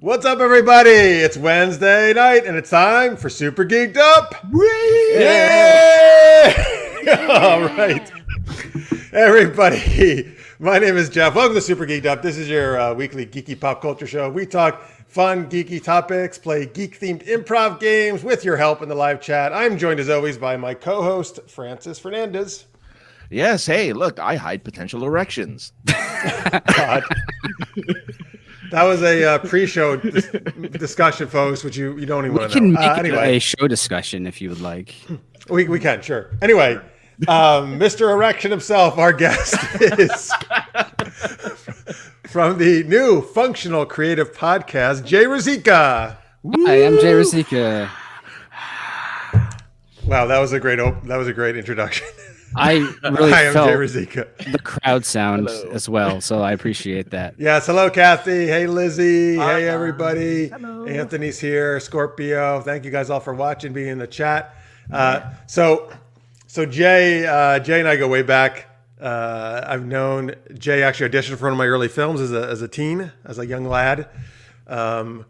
What's up, everybody? It's Wednesday night, and it's time for Super Geeked Up. Yeah! All right, everybody. My name is Jeff. Welcome to Super Geeked Up. This is your weekly geeky pop culture show. We talk fun, geeky topics, play geek-themed improv games with your help in the live chat. I'm joined, as always, by my co-host, Francis Fernandez. Yes, hey, look, I hide potential erections. God. That was a pre-show discussion, folks, which you don't even want to know. We can make anyway. a show discussion if you would like. We can, sure. Anyway, Mr. Erection himself, our guest, is from the new functional creative podcast, Jay Ruzicka. Hi, I'm Jay Ruzicka. Wow, that was a great introduction. I really Hi, I'm felt Jay Ruzicka. the crowd sound as well, so I appreciate that. Yes, hello, Kathy. Hey, Lizzie. Hi, hey, everybody. hello. Anthony's here. Scorpio. Thank you guys all for watching, being in the chat. So Jay and I go way back. I've known Jay actually auditioned for one of my early films as a teen, as a young lad. And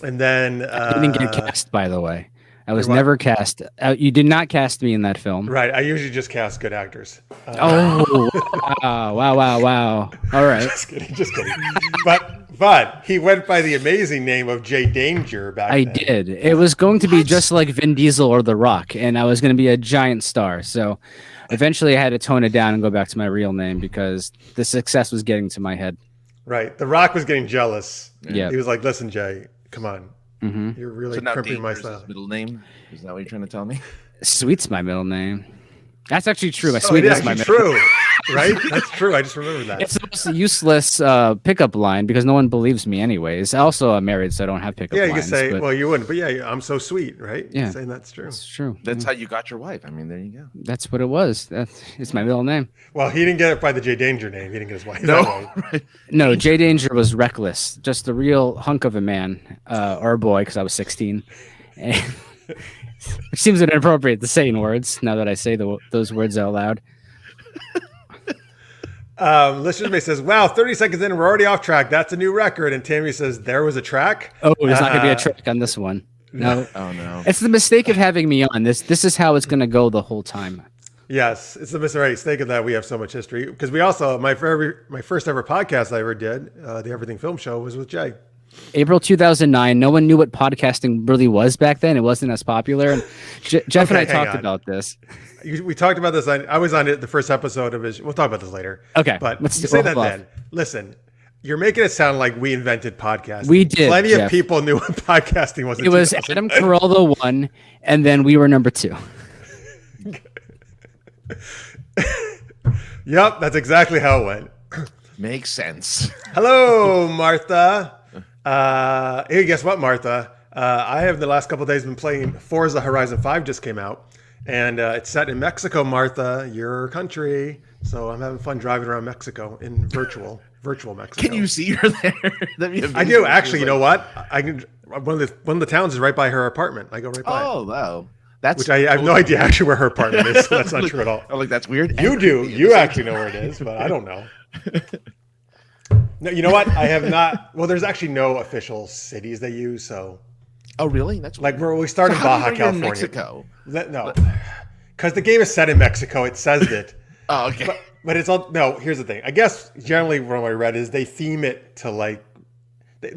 then I didn't get cast, by the way. I was never cast. You did not cast me in that film. Right. I usually just cast good actors. Oh, wow. All right. Just kidding. But he went by the amazing name of Jay Danger back I then. did. It was going to be just like Vin Diesel or The Rock, and I was going to be a giant star. So eventually I had to tone it down and go back to my real name because the success was getting to my head. Right. The Rock was getting jealous. Yeah. He was like, listen, Jay, come on. Mm-hmm. You're really So now crimping my Danger's style. his middle name? Is that what you're trying to tell me? Sweet's my middle name. That's actually true. My Oh, Sweet it is my actually middle. true, right? That's true. I just remembered that. It's the most useless pickup line because no one believes me anyways. Also, I'm married, so I don't have pickup Yeah, lines. you could say, but well, you wouldn't, but yeah, I'm so sweet, right? Yeah. You're saying that's true. it's true. That's how you got your wife. I mean, there you go. That's what it was. It's my middle name. Well, he didn't get it by the Jay Danger name. He didn't get his wife. No, that way. right. No, Jay Danger was reckless. Just a real hunk of a man, or a boy, because I was 16. Which seems inappropriate to say in words now that I say those words out loud. Listener May says, wow, 30 seconds in, we're already off track. That's a new record. And Tammy says, there was a track. Oh, there's not going to be a trick on this one. No. Oh, no. It's the mistake of having me on. This is how it's going to go the whole time. Yes, it's the mistake of that we have so much history. Because we also, my first ever podcast I ever did, the Everything Film Show, was with Jay. April 2009. No one knew what podcasting really was back then. It wasn't as popular. And Jeff and I hang talked on. about this. We talked about this. I was on the first episode of his. We'll talk about this later. Okay, but let's you say that hold off. then. Listen, you're making it sound like we invented podcasting. We did, Plenty Jeff. of people knew what podcasting was. It was Adam Carolla 1, and then we were number 2. Yep, that's exactly how it went. Makes sense. Hello, Martha. Hey, guess what, Martha? I have the last couple of days been playing Forza Horizon 5. Just came out, and it's set in Mexico, Martha, your country. So I'm having fun driving around Mexico in virtual Mexico. Can you see her there? That'd be I amazing. do actually. You know what? I can. One of the towns is right by her apartment. I go right by it. Oh, wow. That's Which I have no idea actually where her apartment is. So that's not true at all. Oh, like that's weird. You And do. creepy at You the same actually know where it is, but I don't know. No, you know what? I have not. Well, there's actually no official cities they use. So, Oh, really? That's like, we start So in how do Baja, you know you're in California. Mexico. No, because the game is set in Mexico. It says it. Oh, okay. But it's all no. Here's the thing. I guess generally what I read is they theme it to like.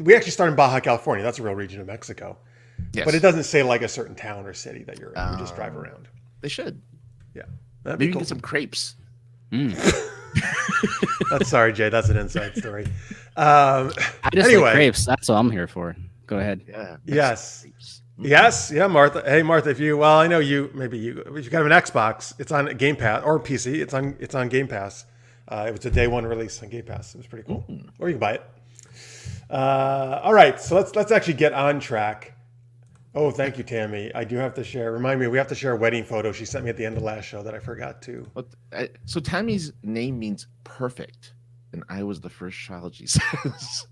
We actually start in Baja, California. That's a real region of Mexico. Yes. But it doesn't say like a certain town or city that you're in. You just drive around. They should. Yeah. That'd Maybe be cool. get some crepes. That's sorry, Jay. That's an inside story. I just Anyway. like crepes. That's all I'm here for. Go ahead. Yeah. Yes. Crepes. Yes. Yeah, Martha. Hey, Martha. If you I know you. Maybe if you got an Xbox, it's on Game Pass or PC. It's on Game Pass. It was a day one release on Game Pass. It was pretty cool. Or you can buy it. All right. So let's actually get on track. Oh, thank you, Tammy. I do have to share. Remind me, we have to share a wedding photo she sent me at the end of last show that I forgot to. So Tammy's name means perfect, and I was the first child, she says.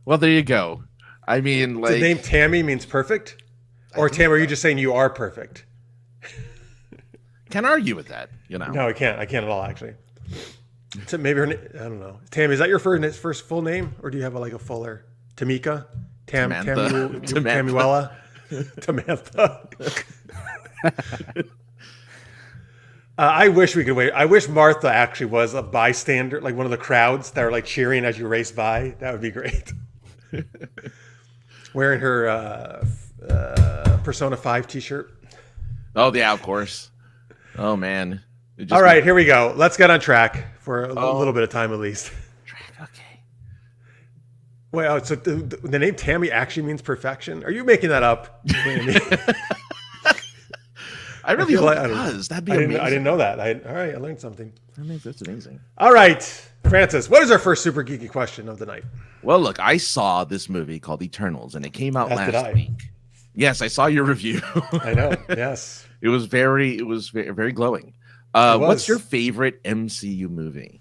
Well, there you go. I mean, like, The name Tammy means perfect? Or Tammy, are you just saying you are perfect? can't argue with that, you know. No, I can't. I can't at all, actually. So maybe her name, I don't know. Tammy, is that your first full name? Or do you have like a fuller? Tamika? Tamuela, Tamantha. I wish we could wait. I wish Martha actually was a bystander, like one of the crowds that are like cheering as you race by. That would be great. Wearing her Persona 5 t-shirt. Oh, yeah, of course. Oh, man. All right, here we go. Let's get on track for a little bit of time at least. Okay. Wait, so the name Tammy actually means perfection? Are you making that up? I really hope it does. That'd be amazing. I didn't know that. All right, I learned something. That's amazing. All right, Francis, what is our first super geeky question of the night? Well, look, I saw this movie called Eternals, and it came out last week. Yes, I saw your review. I know. Yes, it was very glowing. What's your favorite MCU movie?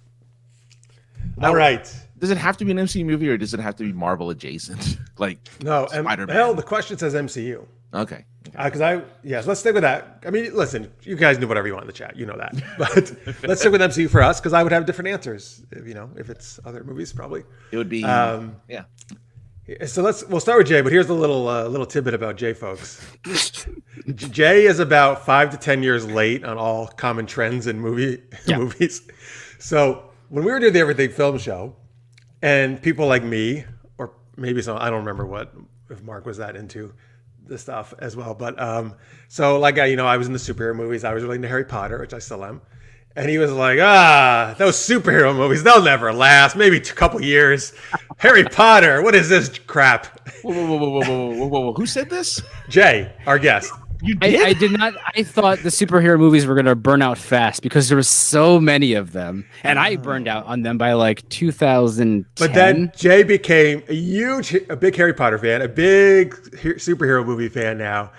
All right. Does it have to be an MCU movie, or does it have to be Marvel adjacent? Like no, Spider-Man? Hell, the question says MCU. Okay. So let's stick with that. I mean, listen, you guys do whatever you want in the chat, you know that. But let's stick with MCU for us because I would have different answers. If it's other movies, probably it would be. Yeah. So we'll start with Jay, but here's a little tidbit about Jay, folks. Jay is about 5 to 10 years late on all common trends in movies. So when we were doing the Everything Film Show, and people like me, or maybe some, I don't remember if Mark was that into the stuff as well, but so like I was in the superhero movies. I was really into Harry Potter, which I still am. And he was like, those superhero movies, they'll never last. Maybe a couple years. Harry Potter, what is this crap? Whoa. Who said this? Jay, our guest. You did? I did not. I thought the superhero movies were going to burn out fast because there were so many of them. And I burned out on them by like 2010. But then Jay became a big Harry Potter fan, a big superhero movie fan now,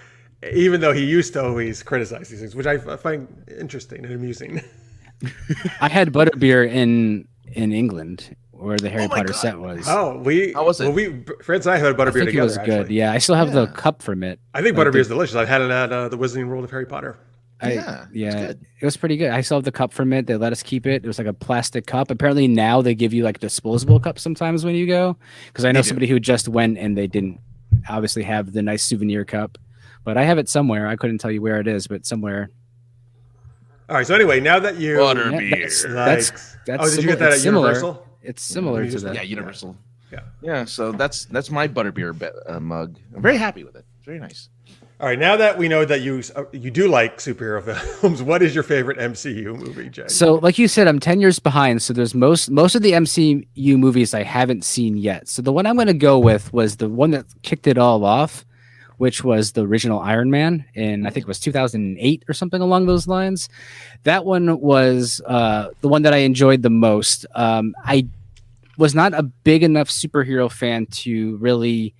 even though he used to always criticize these things, which I find interesting and amusing. I had butterbeer in England where the Harry Potter set was. Oh, how was it? Well, Friends and I had butterbeer together. It was good. Actually. Yeah, I still have the cup from it. I think butterbeer is delicious. I've had it at the Wizarding World of Harry Potter. It was pretty good. I still have the cup from it. They let us keep it. It was like a plastic cup. Apparently now they give you like disposable cups sometimes when you go. Because I know somebody who just went and they didn't obviously have the nice souvenir cup. But I have it somewhere. I couldn't tell you where it is, but somewhere. All right. So anyway, now that you butterbeer, that's did you get that at Universal? It's similar to that. Yeah, Universal. Yeah. So that's my butterbeer mug. I'm very happy with it. It's very nice. All right. Now that we know that you do like superhero films, what is your favorite MCU movie, Jay? So, like you said, I'm 10 years behind. So there's most of the MCU movies I haven't seen yet. So the one I'm going to go with was the one that kicked it all off, which was the original Iron Man, and I think it was 2008 or something along those lines. That one was the one that I enjoyed the most. I was not a big enough superhero fan to really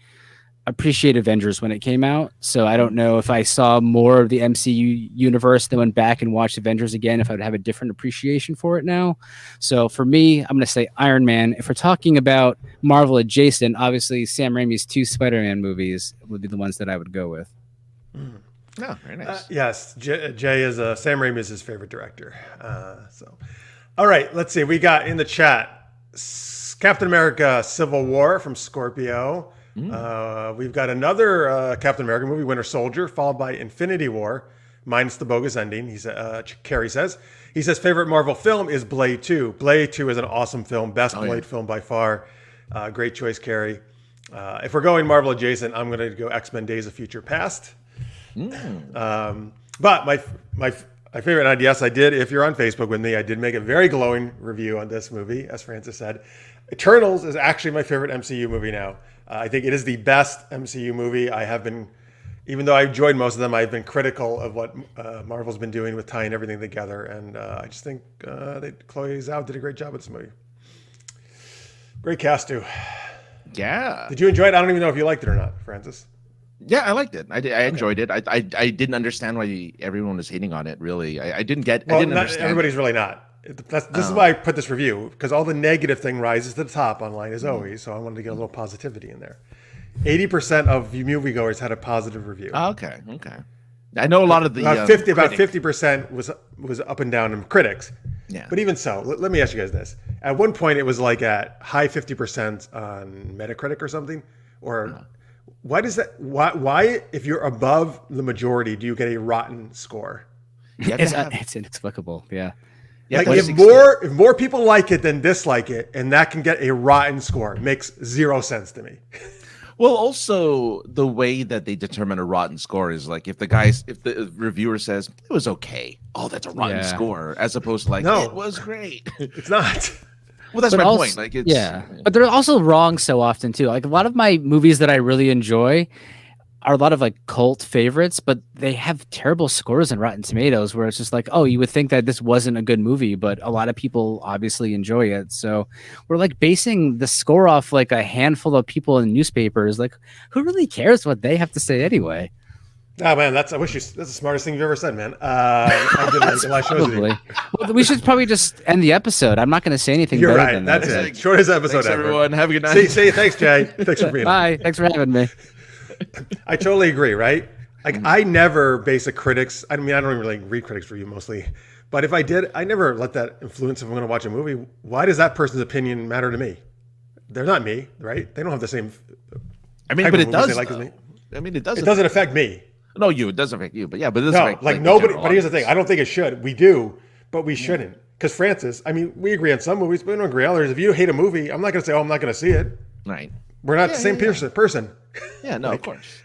appreciate Avengers when it came out, so I don't know if I saw more of the MCU universe, then went back and watched Avengers again, if I would have a different appreciation for it now. So for me, I'm going to say Iron Man. If we're talking about Marvel adjacent, obviously Sam Raimi's 2 Spider-Man movies would be the ones that I would go with. Oh, very nice. Yes, Jay is Sam Raimi is his favorite director. All right, let's see. We got in the chat Captain America: Civil War from Scorpio. We've got another Captain America movie, Winter Soldier, followed by Infinity War, minus the bogus ending. Carrie says. He says favorite Marvel film is Blade 2. Blade 2 is an awesome film, best Blade film by far. Great choice, Carrie. If we're going Marvel adjacent, I'm going to go X-Men: Days of Future Past. But my favorite, and yes, I did. If you're on Facebook with me, I did make a very glowing review on this movie, as Francis said. Eternals is actually my favorite MCU movie now. I think it is the best MCU movie. I have been, even though I enjoyed most of them, I've been critical of what Marvel's been doing with tying everything together. And I just think Chloe Zhao did a great job with this movie. Great cast, too. Yeah. Did you enjoy it? I don't even know if you liked it or not, Francis. Yeah, I liked it. I enjoyed it. I didn't understand why everyone was hating on it, really. I didn't understand. Everybody's really not. This is why I put this review, because all the negative thing rises to the top online as always. So I wanted to get a little positivity in there. 80% of moviegoers had a positive review. Oh, okay. I know a lot of the about 50% was up and down in critics. Yeah. But even so, let me ask you guys this. At one point, it was like at high 50% on Metacritic or something, or Why does that? Why, if you're above the majority, do you get a rotten score? It's inexplicable. Yeah. Yeah, Like but if more people like it than dislike it, and that can get a rotten score, it makes zero sense to me. Well, also the way that they determine a rotten score is like if the reviewer says it was okay, oh, that's a rotten score, as opposed to like it was great. It's not. Well, that's But my also- point. Like, it's but they're also wrong so often too. Like a lot of my movies that I really enjoy are a lot of like cult favorites, but they have terrible scores in Rotten Tomatoes where it's just like, oh, you would think that this wasn't a good movie, but a lot of people obviously enjoy it. So we're like basing the score off like a handful of people in newspapers. Like, who really cares what they have to say anyway? Oh man, that's the smartest thing you've ever said, man. I did like a lot of shows with you. Probably. Well, we should probably just end the episode. I'm not going to say anything. You're better right. than That's that. it. Shortest episode Thanks, ever. everyone. Have a good night. See, thanks, Jay. Thanks for being here. Bye. Thanks for having me. I totally agree, right? Like, I never base a critics. I mean, I don't even really read critics review mostly, but if I did, I never let that influence if I'm going to watch a movie. Why does that person's opinion matter to me? They're not me, right? They don't have the same. I mean, type but of it movies does. they like as me. I mean, it does. It doesn't affect me. No, it doesn't affect you. But yeah, but it does No, affect like the nobody. general But here's the thing: audience. I don't think it should. We do, but we shouldn't. Because Francis, I mean, we agree on some movies, but we don't agree on others. If you hate a movie, I'm not going to say, "Oh, I'm not going to see it." Right. We're not the same person. Yeah. No, of course.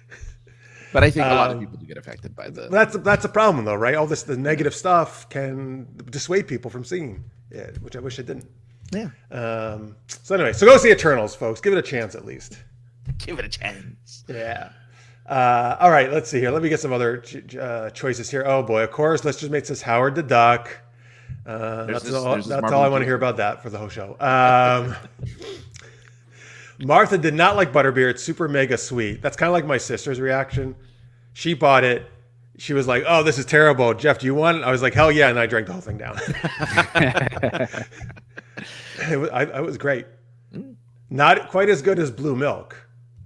But I think a lot of people do get affected by the. That's a problem, though, right? All the negative stuff can dissuade people from seeing it, which I wish it didn't. Yeah. So anyway, so go see Eternals, folks. Give it a chance at least. Give it a chance. Yeah. All right, let's see here. Let me get some other choices here. Oh boy, of course. Let's just make this Howard the Duck. That's all I want to hear about that for the whole show. Martha did not like butterbeer. It's super mega sweet. That's kind of like my sister's reaction. She bought it. She was like, "Oh, this is terrible." Jeff, do you want it? I was like, "Hell yeah!" And I drank the whole thing down. It was great. Not quite as good as blue milk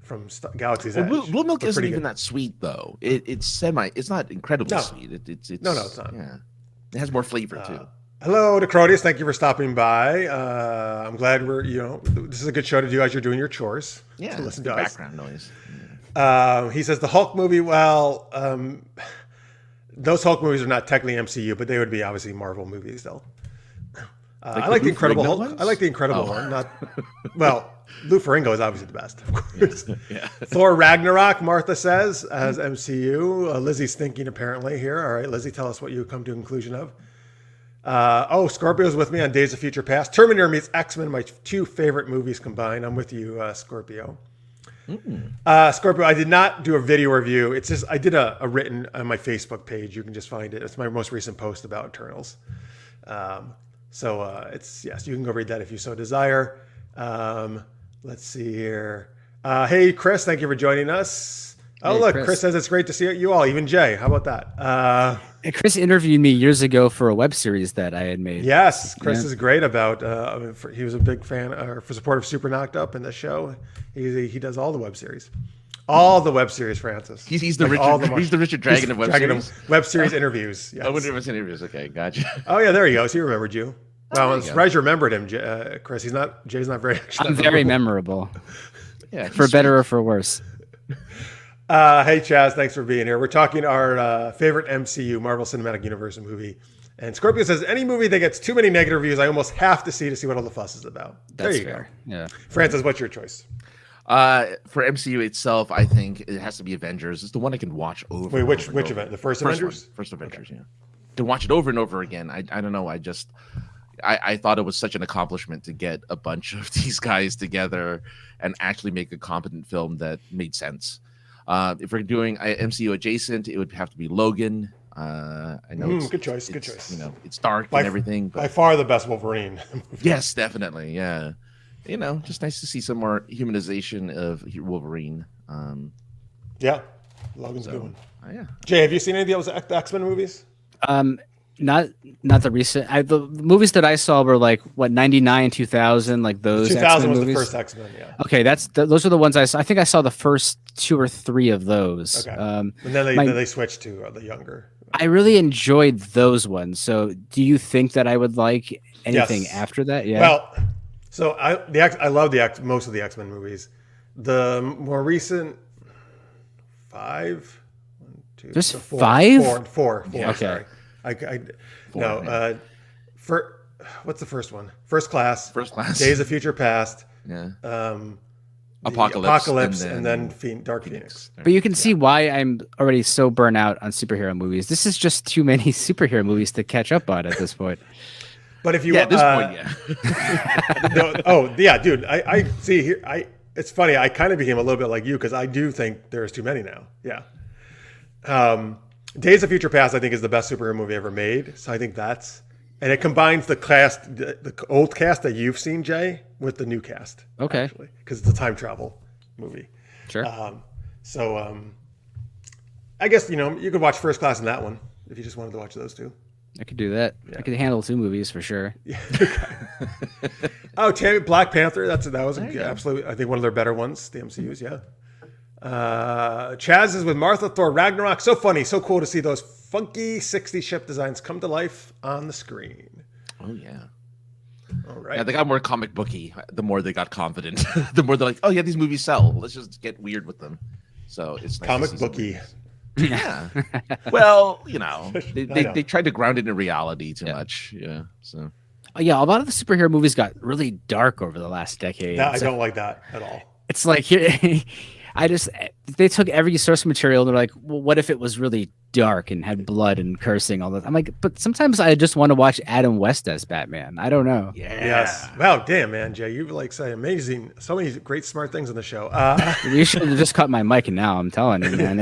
from Galaxy's Edge. Blue milk but isn't pretty even good. that sweet though. It's not incredibly No. sweet. It's No, it's not. Yeah. It has more flavor too. Hello to Crodius. Thank you for stopping by. I'm glad this is a good show to do as you're doing your chores. Yeah. To listen the to us. background noise. He says the Hulk movie. Well, those Hulk movies are not technically MCU, but they would be obviously Marvel movies, though. I like the Incredible Hulk. ones? I like the Incredible one. Not well. Lou Ferrigno is obviously the best, of course. Yeah. Thor Ragnarok. Martha says as MCU. Lizzie's thinking apparently here. All right, Lizzie, tell us what you come to a conclusion of. Scorpio's with me on Days of Future Past. Terminator meets X-Men, my two favorite movies combined. I'm with you, Scorpio. Scorpio, I did not do a video review. It's just I did a written on my Facebook page. You can just find it. It's my most recent post about Eternals. It's yes, you can go read that if you so desire. Let's see here. Hey, Chris, thank you for joining us. Oh, Hey, look, Chris. Chris says it's great to see you all, even Jay. How about that? Chris interviewed me years ago for a web series that I had made. Yes, Chris Yeah. is great about. He was a big fan for support of Super Knocked Up in the show. He does all the web series, Francis. He's the Like, Richard. all the He's the Richard Dragon of web series. Web series interviews. Yes. I wonder if it's interviews. Okay, gotcha. Oh yeah, there you go. So he remembered you. Well, there I'm you go. surprised you remembered him, Chris. Jay's not very. I'm very memorable, Yeah, for better or for worse. Hey Chaz, thanks for being here. We're talking our favorite MCU, Marvel Cinematic Universe movie. And Scorpio says, any movie that gets too many negative reviews, I almost have to see what all the fuss is about. That's there you fair. Yeah. go. Francis, what's your choice? For MCU itself, I think it has to be Avengers. It's the one I can watch over. Wait, and which over and which over. event? The first First Avengers? one. First Avengers. Yeah. To watch it over and over again. I don't know. I thought it was such an accomplishment to get a bunch of these guys together and actually make a competent film that made sense. If we're doing MCU adjacent, it would have to be Logan. I know Good choice. It's dark and everything. But By far the best Wolverine. yes, definitely. Yeah. Just nice to see some more humanization of Wolverine. Yeah. Logan's a good one. Yeah. Jay, have you seen any of those X-Men movies? Not the recent. The movies that I saw were like 99, 2000, like those. 2000 X-Men was movies. the first X-Men, yeah. Okay, those are the ones I saw. I think I saw the first 2 or 3 of those. Okay. And then they switched to the younger. I really enjoyed those ones. So, do you think that I would like anything Yes. after that? Yeah. Well, so I love most of the X-Men movies. The more recent, 5. 1, 2, There's so 5? Four. Yeah. Okay. Sorry. Four, No. man. What's the first one? First Class. First Class. Days of Future Past. Yeah. The Apocalypse, and then Dark Phoenix. But you can see why I'm already so burnt out on superhero movies. This is just too many superhero movies to catch up on at this point. But if you At this point, yeah. Dude. I see here. It's funny. I kind of became a little bit like you because I do think there's too many now. Yeah. Days of Future Past, I think, is the best superhero movie ever made. So I think and it combines the old cast that you've seen, Jay, with the new cast. Okay. Because it's a time travel movie. Sure. I guess, you could watch First Class in that one if you just wanted to watch those two. I could do that. Yeah. I could handle 2 movies for sure. Yeah. Oh, Tammy, Black Panther. That was absolutely, I think, one of their better ones. The MCU's, yeah. Chaz is with Martha, Thor Ragnarok. So funny, so cool to see those funky 60s ship designs come to life on the screen. Oh yeah. All right. Yeah, they got more comic booky. The more they got confident, the more they're like, "Oh yeah, these movies sell. Let's just get weird with them." So it's nice comic to see booky. Yeah. Well, I know. they tried to ground it in reality too much. Yeah. So. Yeah, a lot of the superhero movies got really dark over the last decade. I don't like that at all. It's like they took every source material and they're like, well, what if it was really dark and had blood and cursing all that? I'm like, but sometimes I just want to watch Adam West as Batman. I don't know. Yeah. Yes. Wow. Damn, man, Jay, you say amazing, so many great, smart things on the show. You should have just cut my mic, and now I'm telling you, man,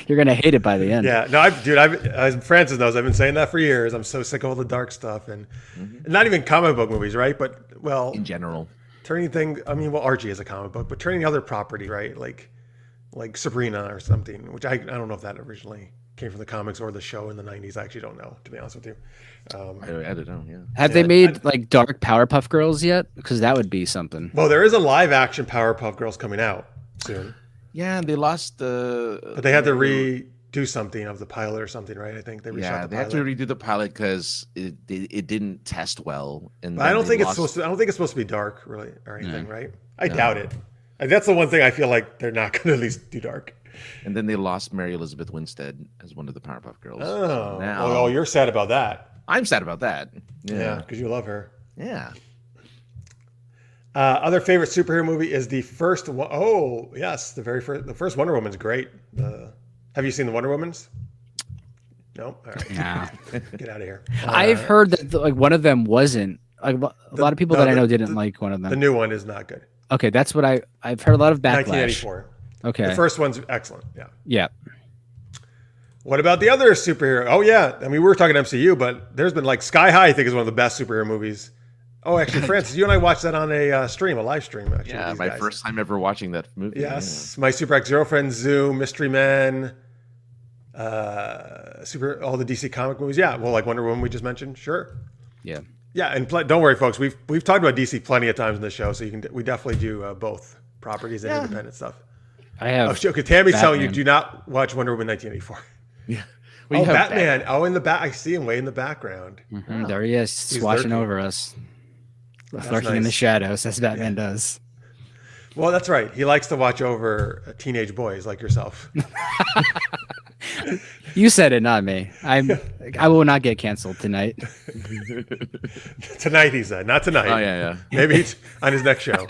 you're gonna hate it by the end. Yeah. No, as Francis knows, I've been saying that for years. I'm so sick of all the dark stuff and not even comic book movies, right? But in general. turning things. I mean, Archie is a comic book, but turning other property, right? Like Sabrina or something, which I don't know if that originally came from the comics or the show in the 90s. I actually don't know, to be honest with you. I don't know. Yeah. Have they made like dark Powerpuff Girls yet? Because that would be something. Well, there is a live action Powerpuff Girls coming out soon. Yeah, they lost the. But they had to redo something of the pilot or something, right? I think they reshot the they pilot. have to redo the pilot because it didn't test well. And But I don't think it's supposed to be dark, really, or anything, right? I doubt it. And that's the one thing I feel like they're not going to at least do dark. And then they lost Mary Elizabeth Winstead as one of the Powerpuff Girls. Oh, So now oh, you're sad about that. I'm sad about that. Yeah, because you love her. Yeah. Other favorite superhero movie is the first one. Oh, yes, the first Wonder Woman's great. Have you seen the Wonder Woman's? No. All right. Nah. Get out of here. I've heard that like one of them wasn't. Like, a lot of people that I know didn't like one of them. The new one is not good. Okay, that's what I've heard a lot of backlash. 1984. Okay. The first one's excellent. Yeah. Yeah. What about the other superhero? Oh, yeah. I mean, we were talking MCU, but there's been like Sky High, I think, is one of the best superhero movies. Oh, actually, Francis, you and I watched that on a live stream. Actually, Yeah, my first time ever watching that movie. Yes. My Super Ex-Girlfriend, Zoom, Mystery Men, all the DC comic movies. Yeah. Well, like Wonder Woman we just mentioned. Sure. Yeah. Yeah. And don't worry, folks. We've talked about DC plenty of times in the show, so we definitely do both properties and independent stuff. I have. Okay, Tammy's telling you, Batman. do not watch Wonder Woman 1984. Yeah. Oh, Batman. Oh, in the back. I see him way in the background. Mhm, there he is, He's watching lurking. over us. Lurking in the nice. shadows, as Batman does. Well, that's right. He likes to watch over teenage boys like yourself. You said it, not me. I will not get canceled tonight. Tonight, he said. Not tonight. Oh, yeah. Maybe on his next show.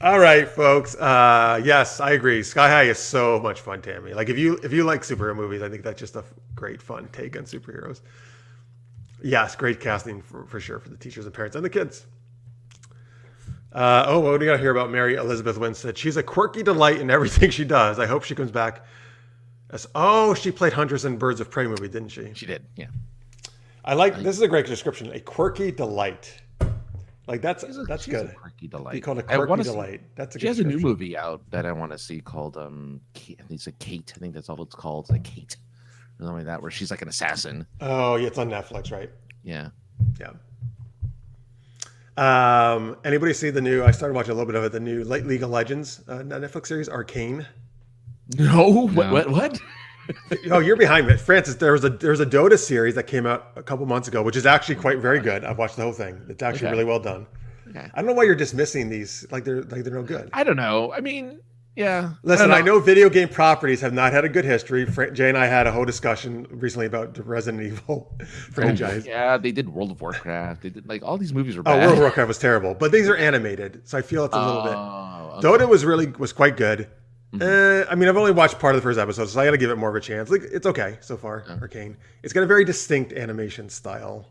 All right, folks. Yes, I agree. Sky High is so much fun, Tammy. Like if you like superhero movies, I think that's just a great fun take on superheroes. Yes, great casting for sure for the teachers and parents and the kids. What do you got to hear about Mary Elizabeth Winstead? She's a quirky delight in everything she does. I hope she comes back. She played Huntress in Birds of Prey movie, didn't she? She did. Yeah. This is a great description. A quirky delight. Like that's She's good. A quirky delight. Be called a I quirky wanna delight. That's a She good has a new description. movie out that I want to see called I think it's a Kate. I think that's all it's called. It's like Kate. Or something like that, where she's like an assassin. Oh, yeah, it's on Netflix, right? Yeah. Yeah. Anybody see the new? I started watching a little bit of it. The new League of Legends Netflix series, Arcane. No. What? Oh, you're behind me, Francis. There's a Dota series that came out a couple months ago, which is actually very good. I've watched the whole thing. It's actually Okay. really well done. Okay. I don't know why you're dismissing these like they're no good. I don't know. I mean, Yeah. Listen, I don't know video game properties have not had a good history. Jay and I had a whole discussion recently about the Resident Evil franchise. Yeah, they did World of Warcraft. They did like all these movies were Oh, bad. World of Warcraft was terrible, but these are animated, so I feel it's a little bit. Okay. Dota was quite good. I mean, I've only watched part of the first episode, so I got to give it more of a chance. Like, it's okay so far. Yeah. Arcane. It's got a very distinct animation style,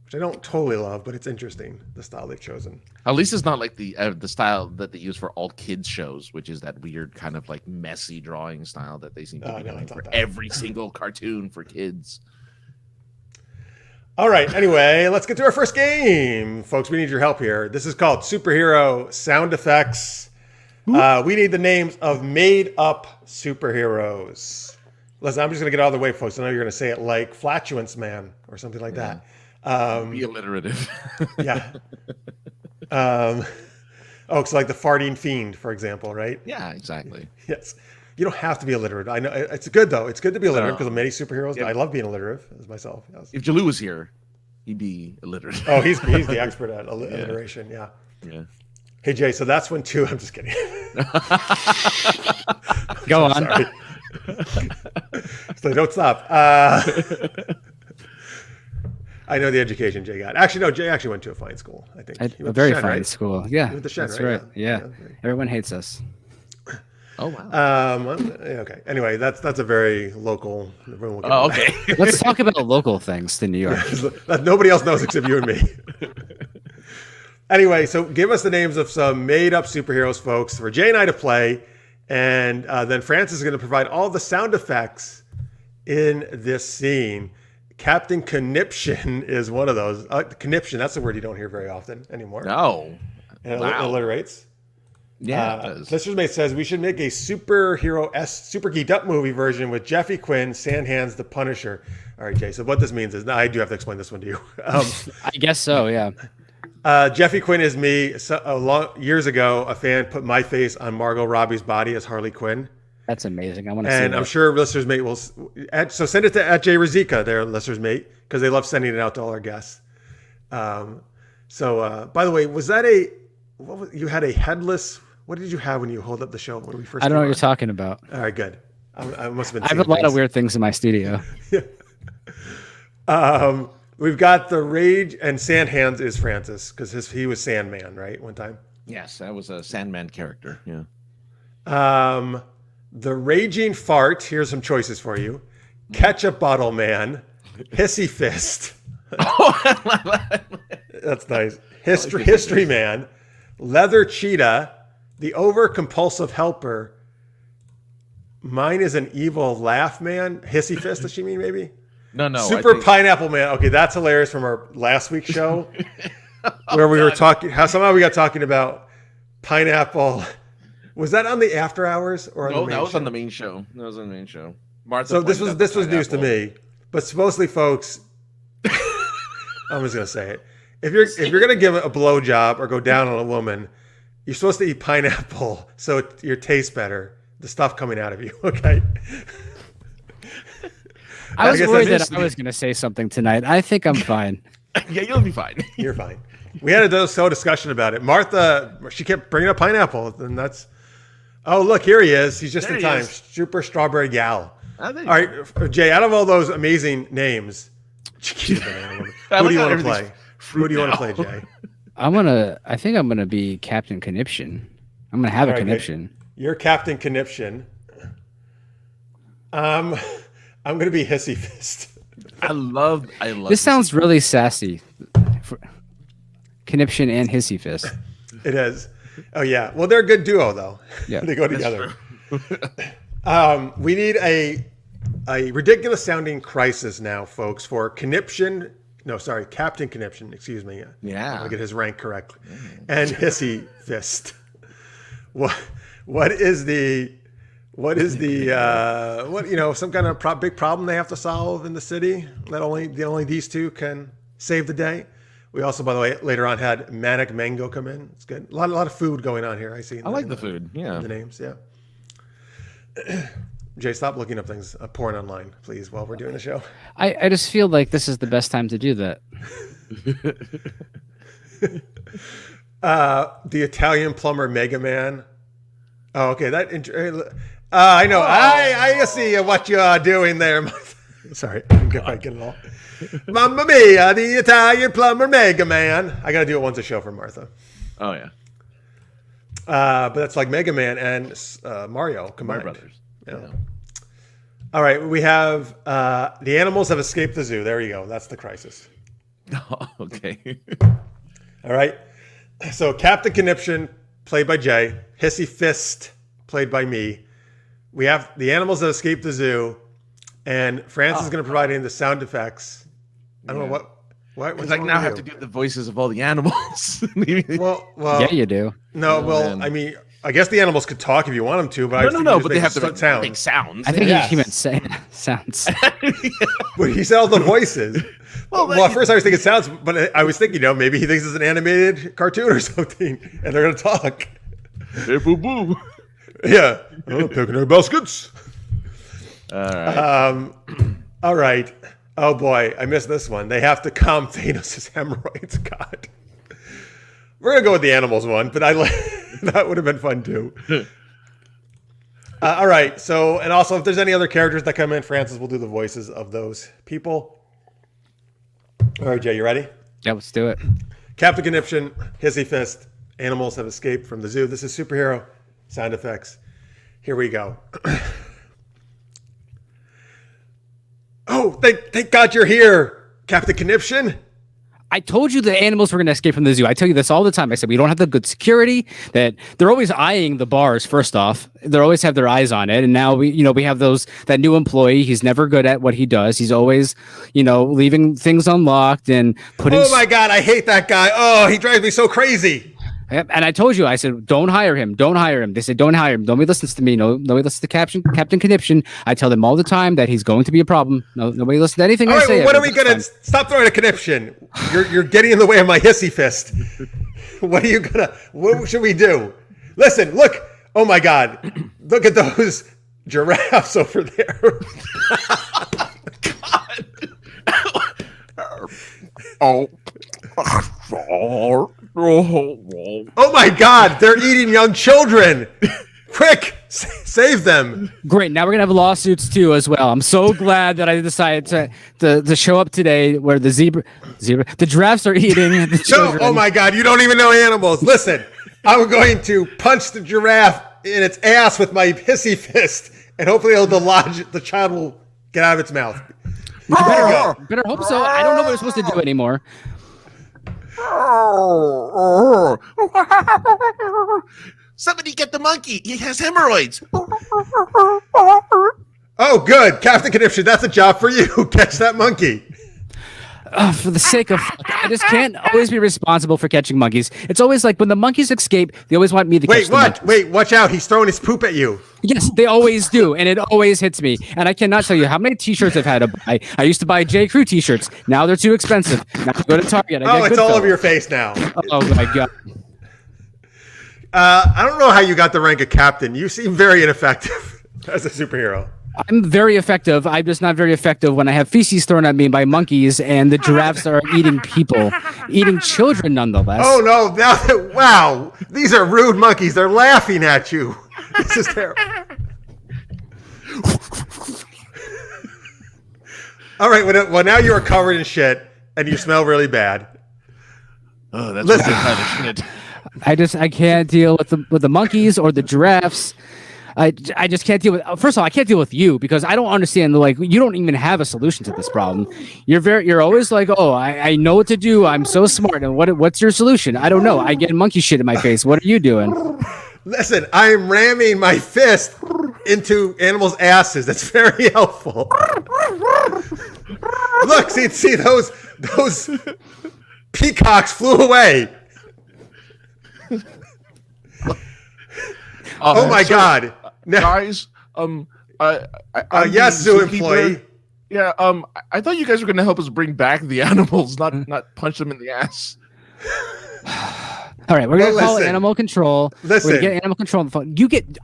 which I don't totally love, but it's interesting the style they've chosen. At least it's not like the style that they use for all kids shows, which is that weird kind of like messy drawing style that they seem to be doing for every single cartoon for kids. All right. Anyway, let's get to our first game, folks. We need your help here. This is called Superhero Sound Effects. We need the names of made-up superheroes. Listen, I'm just going to get out of the way, folks. I know you're going to say it like Flatulence Man or something like that. Be alliterative. Yeah. So like the farting fiend, for example, right? Yeah, exactly. Yes. You don't have to be alliterative. I know it's good though. It's good to be alliterative because of many superheroes. Yeah. I love being alliterative as myself. Yes. If Jalou was here, he'd be alliterative. Oh, he's the expert at alliteration. Yeah. Yeah. Hey Jay, so that's when two. I'm just kidding. Go on. Sorry. So don't stop. I know the education Jay got. Actually, no, Jay actually went to a fine school. I think A very fine school. Yeah, he went to Shen, that's right? Yeah. Everyone hates us. Oh wow. Okay. Anyway, that's a very local. Okay. Let's talk about local things to New York. That nobody else knows except you and me. Anyway, so give us the names of some made-up superheroes, folks, for Jay and I to play, and then Francis is going to provide all the sound effects in this scene. Captain Conniption is one of those. Conniption, that's a word you don't hear very often anymore. No. And it alliterates. Yeah. Listener's Mate says we should make a super geeked up movie version with Jeffy Quinn, Sandhands, the Punisher. All right, Jay. So what this means is, now I do have to explain this one to you. I guess so. Yeah. Jeffy Quinn is me. Years ago, a fan put my face on Margot Robbie's body as Harley Quinn. That's amazing. I want to see And I'm sure Listener's Mate will. So send it to @Jay Ruzicka, there, Listener's Mate, because they love sending it out to all our guests. By the way, was that you had a headless? What did you have when you hold up the show when we first? I don't know what you're talking about. All right, good. I must have been. I have a lot of weird things in my studio. We've got the Rage and Sandhands is Francis because he was Sandman, right? One time. Yes, that was a Sandman character. Yeah. The Raging Fart. Here's some choices for you: Ketchup Bottle Man, Hissy Fist. That's nice. History Man, Leather Cheetah, the Over Compulsive Helper. Mine is an Evil Laugh Man. Hissy Fist, does she mean maybe? No. Super Pineapple Man. Okay, that's hilarious from our last week's show where we were talking. Somehow we got talking about pineapple. Was that on the After Hours or on the main that was show? on the main show. That was on the main show. Martha So this pointed was out the news to pineapple. me, but supposedly, folks, I'm just gonna say it. If you're gonna give a blowjob or go down on a woman, you're supposed to eat pineapple so your taste better. The stuff coming out of you, okay? I was guess worried that that I was going to say something tonight. I think I'm fine. Yeah, you'll be fine. You're fine. We had a discussion about it. Martha, she kept bringing up pineapple, and that's. Oh, look, here he is. He's just There in he time. is. Super Strawberry Gal. All All right, Jay. Out of all those amazing names, who do you want to play? Who do you want to play, Jay? I think I'm gonna be Captain Conniption. I'm gonna have a All right, conniption. You're Captain Conniption. I'm going to be Hissy Fist. I love This sounds really sassy. Conniption and Hissy Fist. It is. Oh yeah. Well, they're a good duo though. Yeah, they go together. We need a ridiculous sounding crisis now, folks, for Conniption. No, sorry, Captain Conniption. Excuse me. Yeah. I'll get his rank correctly. And Hissy Fist. What is the some kind of big problem they have to solve in the city that only these two can save the day? We also, by the way, later on had Manic Mango come in. It's good. A lot of food going on here. I see. I like the food. Yeah. The names. Yeah. Jay, stop looking up things porn online, please, while we're doing the show. I just feel like this is the best time to do that. The Italian plumber Mega Man. Oh, okay. I know. I see what you are doing there. Sorry, I didn't quite get it all. Mamma mia, the Italian plumber Mega Man. I got to do it once a show for Martha. Oh yeah. But that's like Mega Man and Mario combined. Mario Brothers. Yeah. All right, we have the animals have escaped the zoo. There you go. That's the crisis. Oh, okay. All right. So Captain Conniption, played by Jay. Hissy Fist, played by me. We have the animals that escaped the zoo, and Francis is going to provide in the sound effects. I don't know what. Because I now have to do the voices of all the animals. well, yeah, you do. No, man. I mean, I guess the animals could talk if you want them to, but but they have to make sounds. I think he meant sounds. But he said all the voices. Well, at first I was thinking sounds, but I was thinking, maybe he thinks it's an animated cartoon or something, and they're going to talk. Hey, boo boo. Yeah. Oh, picnic baskets. All right. All right. Oh boy, I missed this one. They have to calm Thanos' hemorrhoids. God. We're gonna go with the animals one, but that would have been fun too. All right. So, and also, if there's any other characters that come in, Francis will do the voices of those people. All right, Jay, you ready? Yeah, let's do it. Captain Conniption, Hissy Fist, animals have escaped from the zoo. This is superhero sound effects. Here we go. Oh, thank God you're here, Captain Conniption. I told you the animals were going to escape from the zoo. I tell you this all the time. I said we don't have the good security. That they're always eyeing the bars. First off, they always have their eyes on it. And now we have that new employee. He's never good at what he does. He's always, leaving things unlocked and putting. Oh my God, I hate that guy. Oh, he drives me so crazy. And I told you, I said, don't hire him. Don't hire him. They said, don't hire him. Nobody listens to me. Nobody listens to Captain Conniption. I tell them all the time that he's going to be a problem. Nobody listens to anything I say. Well, what are we going to stop throwing a Conniption? You're getting in the way of my Hissy Fist. What should we do? Listen, look. Oh my God. Look at those giraffes over there. God. Oh my God, they're eating young children. Quick, save them. Great. Now we're going to have lawsuits too as well. I'm so glad that I decided to show up today where the giraffes are eating the children. No, oh my God, you don't even know animals. Listen, I'm going to punch the giraffe in its ass with my Hissy Fist, and hopefully the child will get out of its mouth. Better hope so. I don't know what we're supposed to do anymore. Somebody get the monkey. He has hemorrhoids. Oh, good. Captain Conniption, that's a job for you. Catch that monkey. For the sake of I just can't always be responsible for catching monkeys. It's always like when the monkeys escape, they always want me to catch the monkeys. Wait, watch out. He's throwing his poop at you. Yes, they always do, and it always hits me. And I cannot tell you how many t-shirts I've had to buy. I used to buy J. Crew t-shirts. Now they're too expensive. Now I go to Target. It's all over your face now. Oh my God. I don't know how you got the rank of captain. You seem very ineffective as a superhero. I'm very effective. I'm just not very effective when I have feces thrown at me by monkeys and the giraffes are eating people, eating children nonetheless. Oh no! Wow, these are rude monkeys. They're laughing at you. This is terrible. All right. Well, now you are covered in shit and you smell really bad. Oh, that's what kind of shit. I can't deal with the monkeys or the giraffes. I just can't deal with. First of all, I can't deal with you because I don't understand. You don't even have a solution to this problem. You're always like, oh, I know what to do. I'm so smart. And what's your solution? I don't know. I get monkey shit in my face. What are you doing? Listen, I'm ramming my fist into animals' asses. That's very helpful. Look, see those peacocks flew away. Oh my God. Guys, yes, zoo employee. Yeah, I thought you guys were going to help us bring back the animals, not punch them in the ass. All right, we're going to call animal control. Listen. We're going to get animal control on the phone.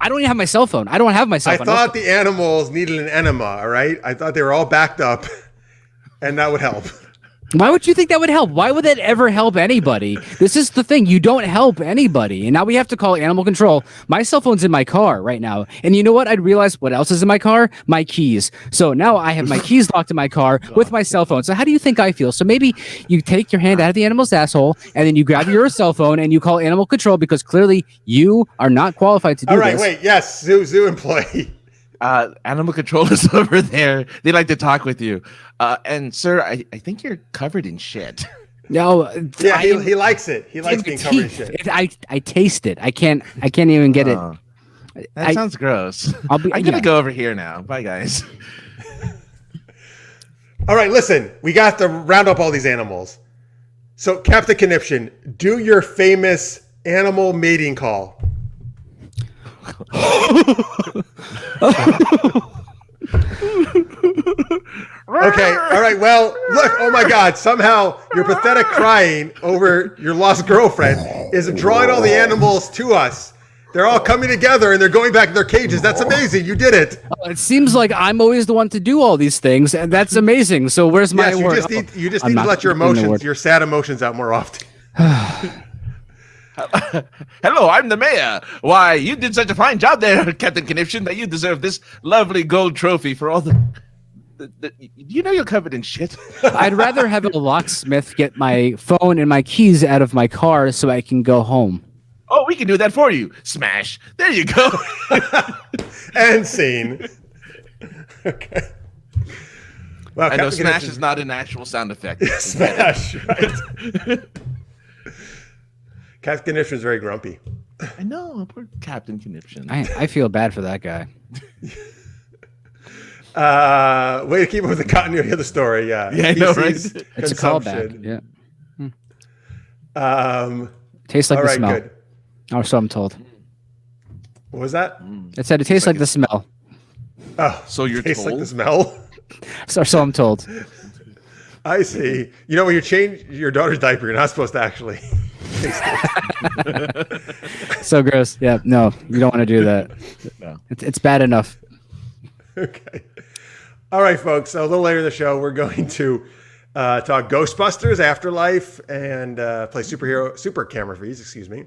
I don't even have my cell phone. I don't have my cell phone. I thought the animals needed an enema, all right? I thought they were all backed up, and that would help. Why would you think that would help? Why would that ever help anybody? This is the thing. You don't help anybody. And now we have to call animal control. My cell phone's in my car right now. And you know what? I'd realize what else is in my car? My keys. So now I have my keys locked in my car with my cell phone. So how do you think I feel? So maybe you take your hand out of the animal's asshole and then you grab your cell phone and you call animal control because clearly you are not qualified to do this. All right, wait. Yes, zoo employee. Animal control is over there. They like to talk with you. And sir, I think you're covered in shit. No, yeah, he likes it. He likes being covered in shit. I taste it. I can't even get it. That sounds gross. I'm gonna go over here now. Bye, guys. All right, listen. We got to round up all these animals. So, Captain Conniption, do your famous animal mating call. Okay, all right, well, look, oh my God, somehow your pathetic crying over your lost girlfriend is drawing all the animals to us. They're all coming together and they're going back to their cages. That's amazing. You did it. It seems like I'm always the one to do all these things, and that's amazing. So where's my award? You just need to let your emotions, your sad emotions out more often. Hello, I'm the mayor. Why, you did such a fine job there, Captain Conniption, that you deserve this lovely gold trophy for all the you know you're covered in shit. I'd rather have a locksmith get my phone and my keys out of my car so I can go home. Oh, we can do that for you. Smash. There you go. And scene. Okay. Well, I know smash is not an actual sound effect. Smash, right. Captain Conniption's very grumpy. I know, poor Captain Conniption. I feel bad for that guy. Way to keep up with the continuity of the story. Yeah, I know, right? It's a callback. Yeah. Tastes like the smell. Good. Or so I'm told. What was that? It said it tastes like the smell. Oh, so you're tastes told? Like the smell? So I'm told. I see. You know, when you change your daughter's diaper, you're not supposed to actually taste it. So gross. Yeah, no, you don't want to do that. No. It's bad enough. Okay. All right, folks. So a little later in the show, we're going to talk Ghostbusters, Afterlife, and play super camera fees, excuse me.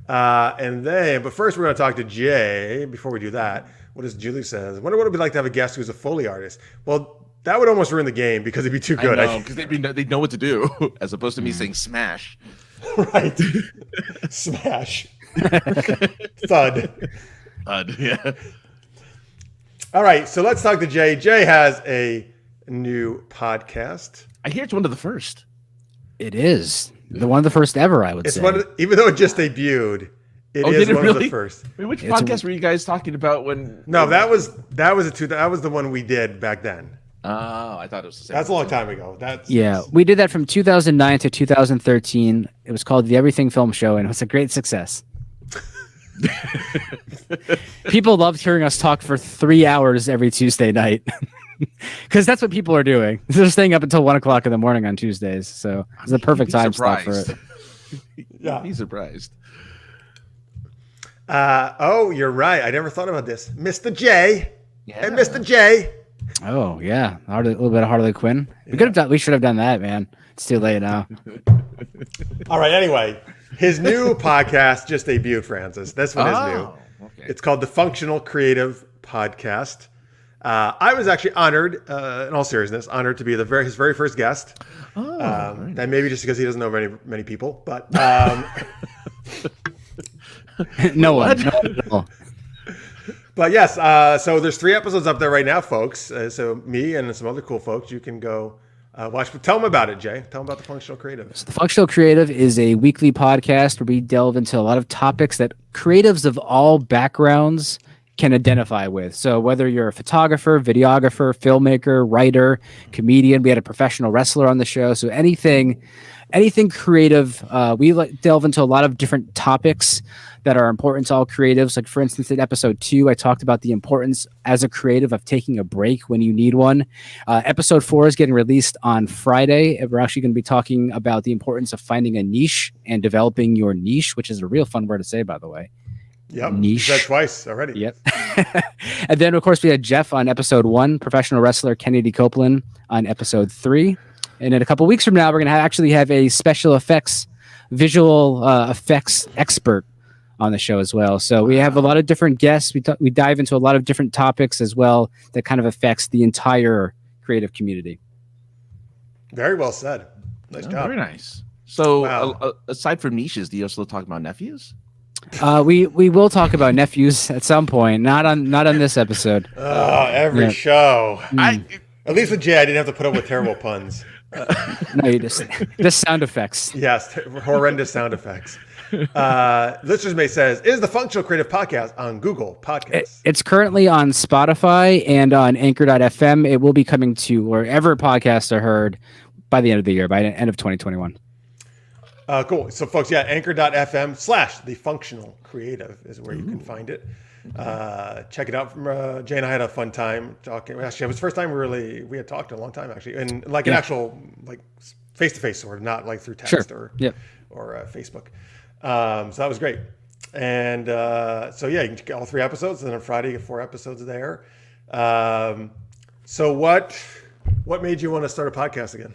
But first we're going to talk to Jay. Before we do that, what does Julie says? I wonder what it would be like to have a guest who's a Foley artist. Well, that would almost ruin the game because it'd be too good. I know, because they'd know what to do, as opposed to me saying smash. Right. Smash. Thud. Thud, yeah. All right, so let's talk to Jay. Jay has a new podcast. I hear it's one of the first. It is. One of the first ever, I would say. Even though it just debuted, it is one of the first. Wait, which podcast were you guys talking about when? No, that was the one we did back then. Oh, I thought it was the same. That's a long time ago. We did that from 2009 to 2013. It was called the Everything Film Show, and it was a great success. People loved hearing us talk for 3 hours every Tuesday night. Because that's what people are doing. They're staying up until 1 o'clock in the morning on Tuesdays. So it's the perfect time slot for it. Yeah, he's surprised. Oh, you're right. I never thought about this. Mr. J. Yeah. And Mr. J. Oh, yeah. A little bit of Harley Quinn. We should have done that, man. It's too late now. All right. Anyway, his new podcast just debuted, Francis. This one is new. Okay. It's called the Functional Creative Podcast. I was actually honored, in all seriousness, to be his very first guest. Right. That maybe just because he doesn't know many people, but no one at all. But yes, so there's 3 episodes up there right now, folks. So me and some other cool folks, you can go watch. Tell them about it, Jay. Tell them about the Functional Creative. So the Functional Creative is a weekly podcast where we delve into a lot of topics that creatives of all backgrounds can identify with. So whether you're a photographer, videographer, filmmaker, writer, comedian, we had a professional wrestler on the show. So anything creative, we delve into a lot of different topics that are important to all creatives. Like for instance, in episode 2, I talked about the importance as a creative of taking a break when you need one. Episode 4 is getting released on Friday. We're actually going to be talking about the importance of finding a niche and developing your niche, which is a real fun word to say, by the way. Yep. Niche. Said twice already. Yep. And then, of course, we had Jeff on episode 1, professional wrestler Kennedy Copeland on episode 3. And in a couple weeks from now, we're going to actually have a special effects, visual effects expert on the show as well. So we have a lot of different guests. We dive into a lot of different topics as well that kind of affects the entire creative community. Very well said. Nice job. Very nice. So Wow. aside from niches, do you also talk about nephews? We will talk about nephews at some point, not on this episode. Every show. I At least with Jay, I didn't have to put up with terrible puns. No, you just sound effects. Yes, horrendous sound effects. Listeners May says, is the Functional Creative Podcast on Google Podcasts? It's currently on Spotify and on Anchor.fm. It will be coming to wherever podcasts are heard by the end of the year, by the end of 2021. Cool. So, folks, Anchor.fm/The Functional Creative is where you can find it. Check it out. Jay and I had a fun time talking. Actually, it was the first time we had talked in a long time, actually, and like an actual like face-to-face sort of, not like through text or Facebook. So that was great. And so you can get all 3 episodes, and then on Friday you get 4 episodes there. So what made you want to start a podcast again?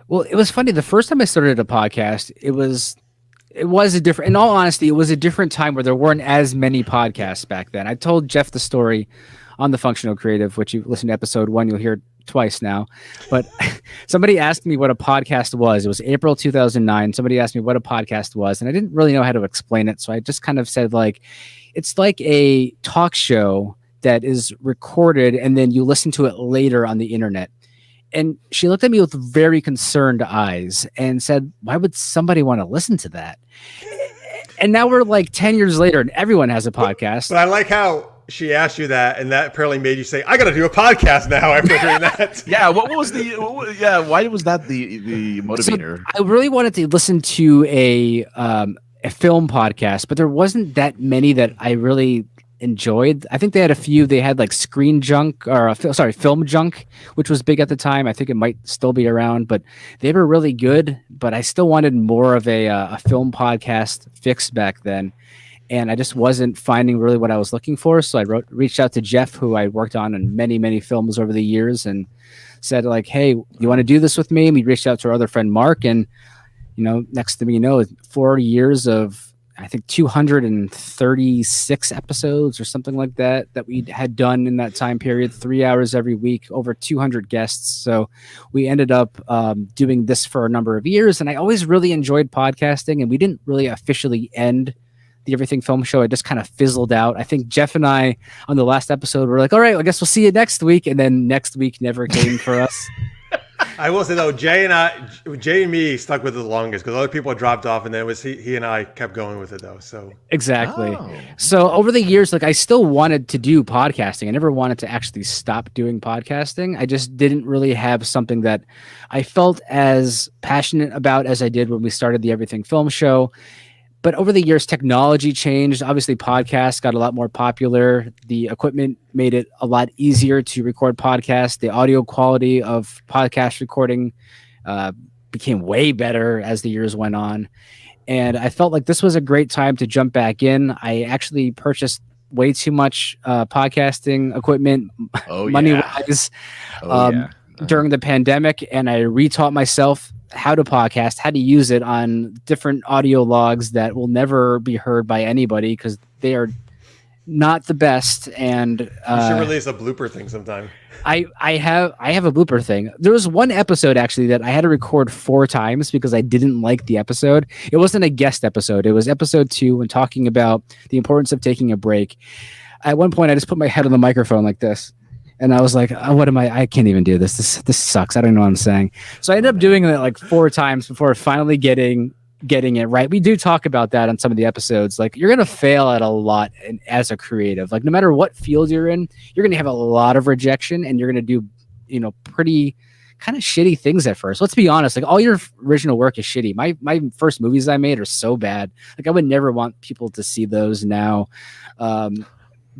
Well, it was funny. The first time I started a podcast, it was a different, in all honesty, it was a different time where there weren't as many podcasts back then. I told Jeff the story on the Functional Creative, which you listen to episode 1, you'll hear it twice now. But somebody asked me what a podcast was. It was April 2009. Somebody asked me what a podcast was, and I didn't really know how to explain it. So I just kind of said, like, it's like a talk show that is recorded and then you listen to it later on the internet. And she looked at me with very concerned eyes and said, why would somebody want to listen to that? And now we're like 10 years later and everyone has a podcast. But I like how she asked you that, and that apparently made you say, I got to do a podcast now after hearing that. Yeah, why was that the motivator? So I really wanted to listen to a film podcast, but there wasn't that many that I really enjoyed. I think they had a few. They had like Screen Junk or Film Junk, which was big at the time. I think it might still be around, but they were really good. But I still wanted more of a film podcast fix back then, and I just wasn't finding really what I was looking for. So I reached out to Jeff, who I worked on many films over the years, and said, like, hey, you want to do this with me? And we reached out to our other friend Mark, and next thing you know, 4 years of, I think, 236 episodes or something like that we had done in that time period, 3 hours every week, over 200 guests. So we ended up doing this for a number of years. And I always really enjoyed podcasting, and we didn't really officially end the Everything Film Show. It just kind of fizzled out. I think Jeff and I on the last episode were like, all right, I guess we'll see you next week. And then next week never came for us. I will say though, Jay and me stuck with it the longest because other people had dropped off, and then it was he and I kept going with it though. So exactly. Oh. So over the years, like, I still wanted to do podcasting. I never wanted to actually stop doing podcasting. I just didn't really have something that I felt as passionate about as I did when we started the Everything Film Show. But over the years, technology changed. Obviously, podcasts got a lot more popular. The equipment made it a lot easier to record podcasts. The audio quality of podcast recording became way better as the years went on. And I felt like this was a great time to jump back in. I actually purchased way too much podcasting equipment, money-wise, during the pandemic. And I retaught myself how to podcast, how to use it on different audio logs that will never be heard by anybody because they are not the best. And you should release a blooper thing sometime. I have a blooper thing. There was one episode actually that I had to record 4 times because I didn't like the episode. It wasn't a guest episode. It was episode 2 when talking about the importance of taking a break. At one point, I just put my head on the microphone like this. And I was like, what am I can't even do this. This sucks. I don't know what I'm saying. So I ended up doing it like 4 times before finally getting it right. We do talk about that on some of the episodes. Like, you're going to fail at a lot as a creative. Like, no matter what field you're in, you're going to have a lot of rejection, and you're going to do, pretty kind of shitty things at first. Let's be honest. Like, all your original work is shitty. My first movies I made are so bad. Like, I would never want people to see those now.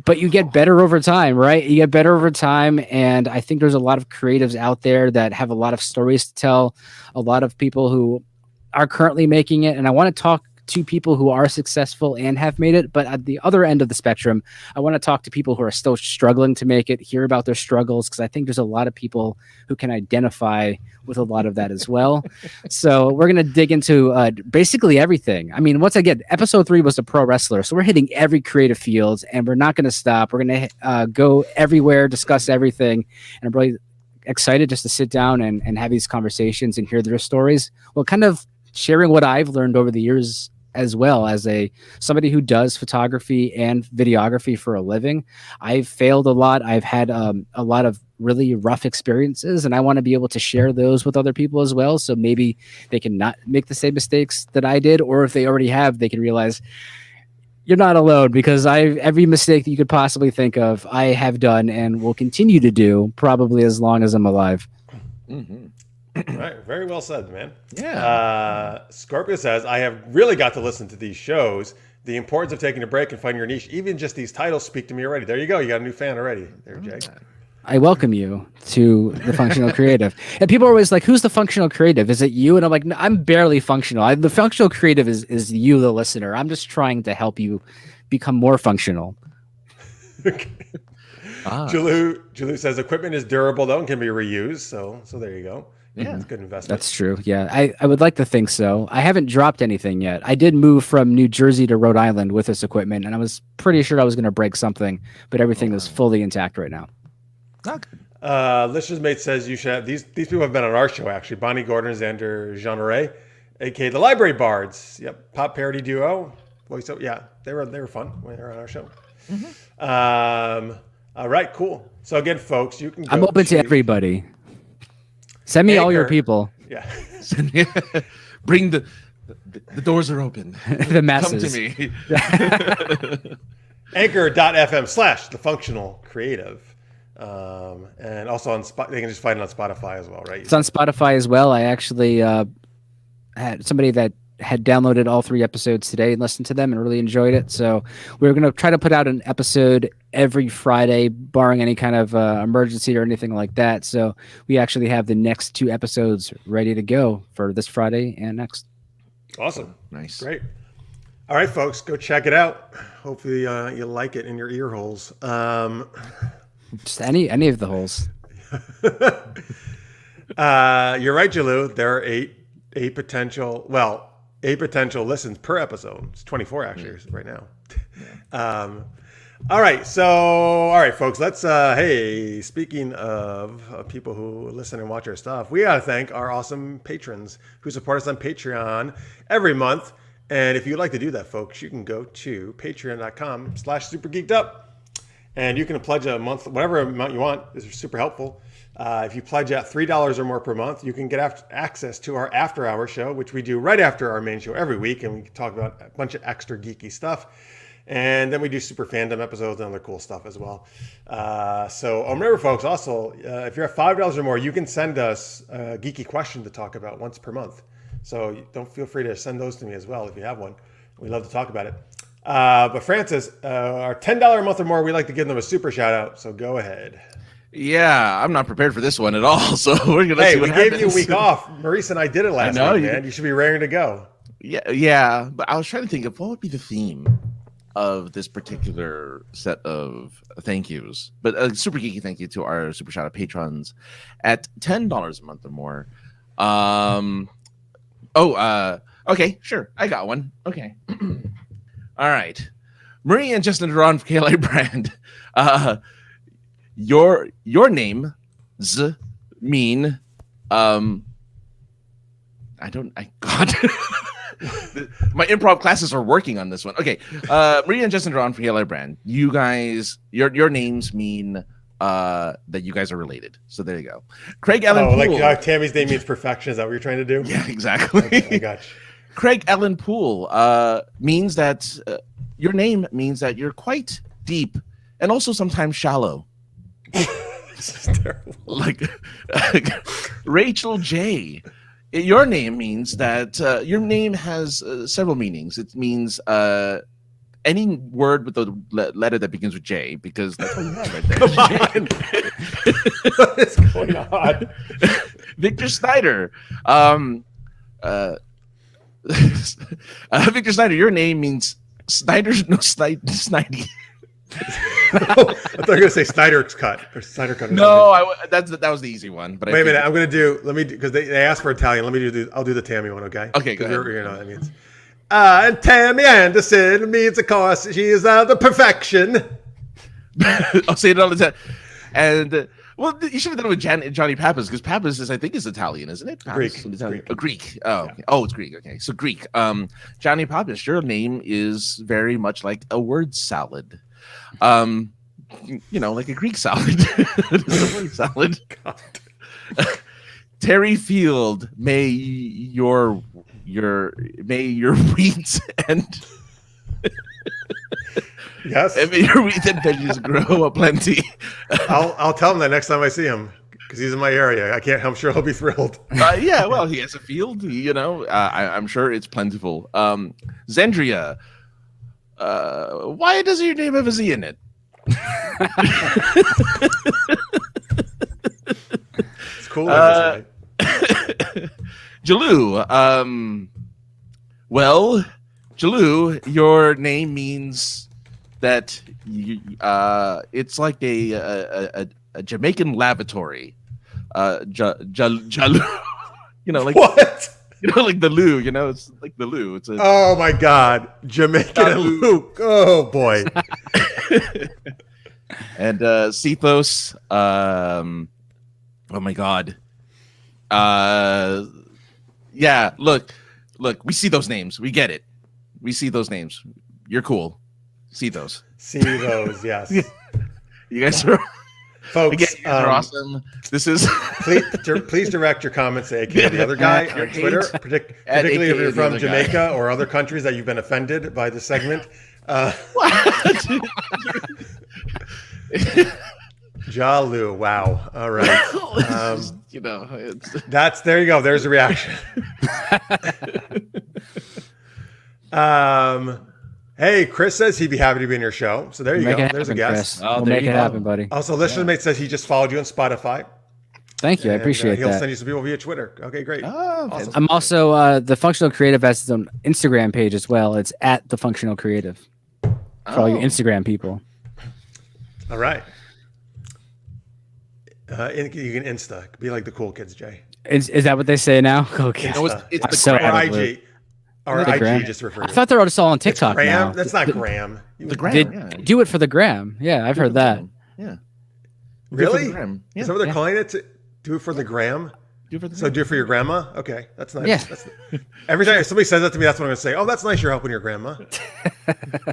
But you get better over time, right? You get better over time. And I think there's a lot of creatives out there that have a lot of stories to tell, a lot of people who are currently making it. And I want to talk to people who are successful and have made it. But at the other end of the spectrum, I want to talk to people who are still struggling to make it, hear about their struggles, because I think there's a lot of people who can identify with a lot of that as well. So we're going to dig into basically everything. I mean, once again, episode 3 was the pro wrestler. So we're hitting every creative field, and we're not going to stop. We're going to go everywhere, discuss everything. And I'm really excited just to sit down and have these conversations and hear their stories. Well, kind of sharing what I've learned over the years as well as somebody who does photography and videography for a living. I've failed a lot. I've had a lot of really rough experiences, and I want to be able to share those with other people as well. So maybe they can not make the same mistakes that I did, or if they already have, they can realize you're not alone, because every mistake that you could possibly think of, I have done and will continue to do probably as long as I'm alive. Mm-hmm. All right. Very well said, man. Yeah. Scorpio says, I have really got to listen to these shows. The importance of taking a break and finding your niche. Even just these titles speak to me already. There you go. You got a new fan already there, Jay. I welcome you to the functional creative. And people are always like, who's the functional creative? Is it you? And I'm like, no, I'm barely functional. The functional creative is you, the listener. I'm just trying to help you become more functional. Okay. Julu says equipment is durable though and can be reused. So there you go. Yeah, it's a good investment. That's true. Yeah, I would like to think so. I haven't dropped anything yet. I did move from New Jersey to Rhode Island with this equipment, and I was pretty sure I was going to break something, but everything is fully intact right now. Listeners Mate says you should have these people have been on our show actually. Bonnie Gordon, Xander Jeanneret, aka the Library Bards. Yep, pop parody duo. Voice over. Yeah, they were fun when they were on our show. Mm-hmm. All right, cool. So again, folks, you can. I'm open to everybody. Send me all your people. Yeah. Bring the doors are open. The masses. Come to me. Anchor.fm/The Functional Creative. And also on they can just find it on Spotify as well, right? It's on Spotify as well. I actually had somebody that had downloaded all 3 episodes today and listened to them and really enjoyed it. So we're going to try to put out an episode every Friday, barring any kind of emergency or anything like that. So we actually have the next 2 episodes ready to go for this Friday and next. Awesome. Nice. Great. All right, folks, go check it out. Hopefully you like it in your ear holes. Just any of the holes. You're right, Jalou. There are eight potential listens per episode. It's 24 actually right now. All right, folks. Let's. Hey, speaking of people who listen and watch our stuff, we gotta thank our awesome patrons who support us on Patreon every month. And if you'd like to do that, folks, you can go to patreon.com/supergeekedup. And you can pledge a month, whatever amount you want. This is super helpful. If you pledge at $3 or more per month, you can get access to our after-hour show, which we do right after our main show every week. And we talk about a bunch of extra geeky stuff. And then we do super fandom episodes and other cool stuff as well. So remember, folks, also, if you're at $5 or more, you can send us a geeky question to talk about once per month. So don't feel free to send those to me as well if you have one. We'd love to talk about it. But Francis, our $10 a month or more, we like to give them a super shout out. So go ahead. Yeah, I'm not prepared for this one at all. So we're gonna see what happens. We gave you a week off. Maurice and I did it last week, man. You should be raring to go. Yeah. But I was trying to think of what would be the theme of this particular set of thank yous. But a super geeky thank you to our super shout out patrons at $10 a month or more. Okay, sure. I got one. Okay. All right. Marie and Justin Duran for KLA Brand. Your name mean God. My improv classes are working on this one. Okay. Maria and Justin Duran for KLA Brand. You guys, your names mean that you guys are related. So there you go. Craig Allen Poole. Like Tammy's name means perfection. Is that what you're trying to do? Yeah, exactly. Okay, I got you. Craig Allen Poole means that your name means that you're quite deep and also sometimes shallow. This is terrible. Like Rachel J. Your name means that your name has several meanings. It means any word with the letter that begins with J, because that's what you have right there. Come on. What is going on? Victor Snyder. Victor Snyder, your name means Snyder's no Snidey. I thought you were going to say Snyder's cut or Snyder cut. No, that was the easy one. But wait a minute, I'm going to do. Let me because they asked for Italian. Let me do. I'll do the Tammy one. Okay. Okay. Go ahead. You know what that means. And Tammy Anderson means, of course, she is the perfection. I'll say it all the time. And well, you should have done it with Johnny Pappas because Pappas is, I think, is Italian, isn't it? Pappas Greek. Italian. Greek. Oh, yeah. Oh, it's Greek. Okay, so Greek. Johnny Pappas, your name is very much like a word salad. Like a Greek salad. It's a word salad. God. Terry Field, may your wheat and Yes. and may your wheat and veggies grow aplenty. I'll tell him that next time I see him because he's in my area. I'm sure he'll be thrilled. Yeah, well, he has a field. I'm sure it's plentiful. Zendria, why does your name have a Z in it? It's cool. Jalou, well, Jalou, your name means that it's like a Jamaican lavatory. Jalou, like What? like the loo. It's like the loo. It's a Oh my God, Jamaican and Luke. Oh boy. And Cethos. Oh my God. Yeah. Look. We see those names. We get it. We see those names. You're cool. See those. See those. Yes. You guys are. Folks, Again, you guys are awesome. This is please direct your comments to AKA the other guy on Twitter, particularly if you're from Jamaica or other countries that you've been offended by this segment. Jalou, wow. All right. There you go. There's a reaction. Hey, Chris says he'd be happy to be in your show. So there you go. There's a guest. We'll make it happen, buddy. Also, listener mate says he just followed you on Spotify. Thank you. I appreciate that. He'll send you some people via Twitter. Okay, great. Awesome. I'm also the Functional Creative has its own Instagram page as well. It's at the Functional Creative for all you Instagram people. All right. You can Insta. Be like the cool kids, Jay. Is that what they say now? Cool kids. It's or IG. Or IG gram. just refer I to. thought they're all all on TikTok Gram? now. That's not Gram. The gram. Do it for the gram. Yeah, I've heard that. Yeah. Really? Yeah. Is that what they're calling it? Do it for the gram? Do it for the So do it for your grandma? Okay, that's nice. Yeah. Every time somebody says that to me, that's what I'm going to say. Oh, that's nice you're helping your grandma. And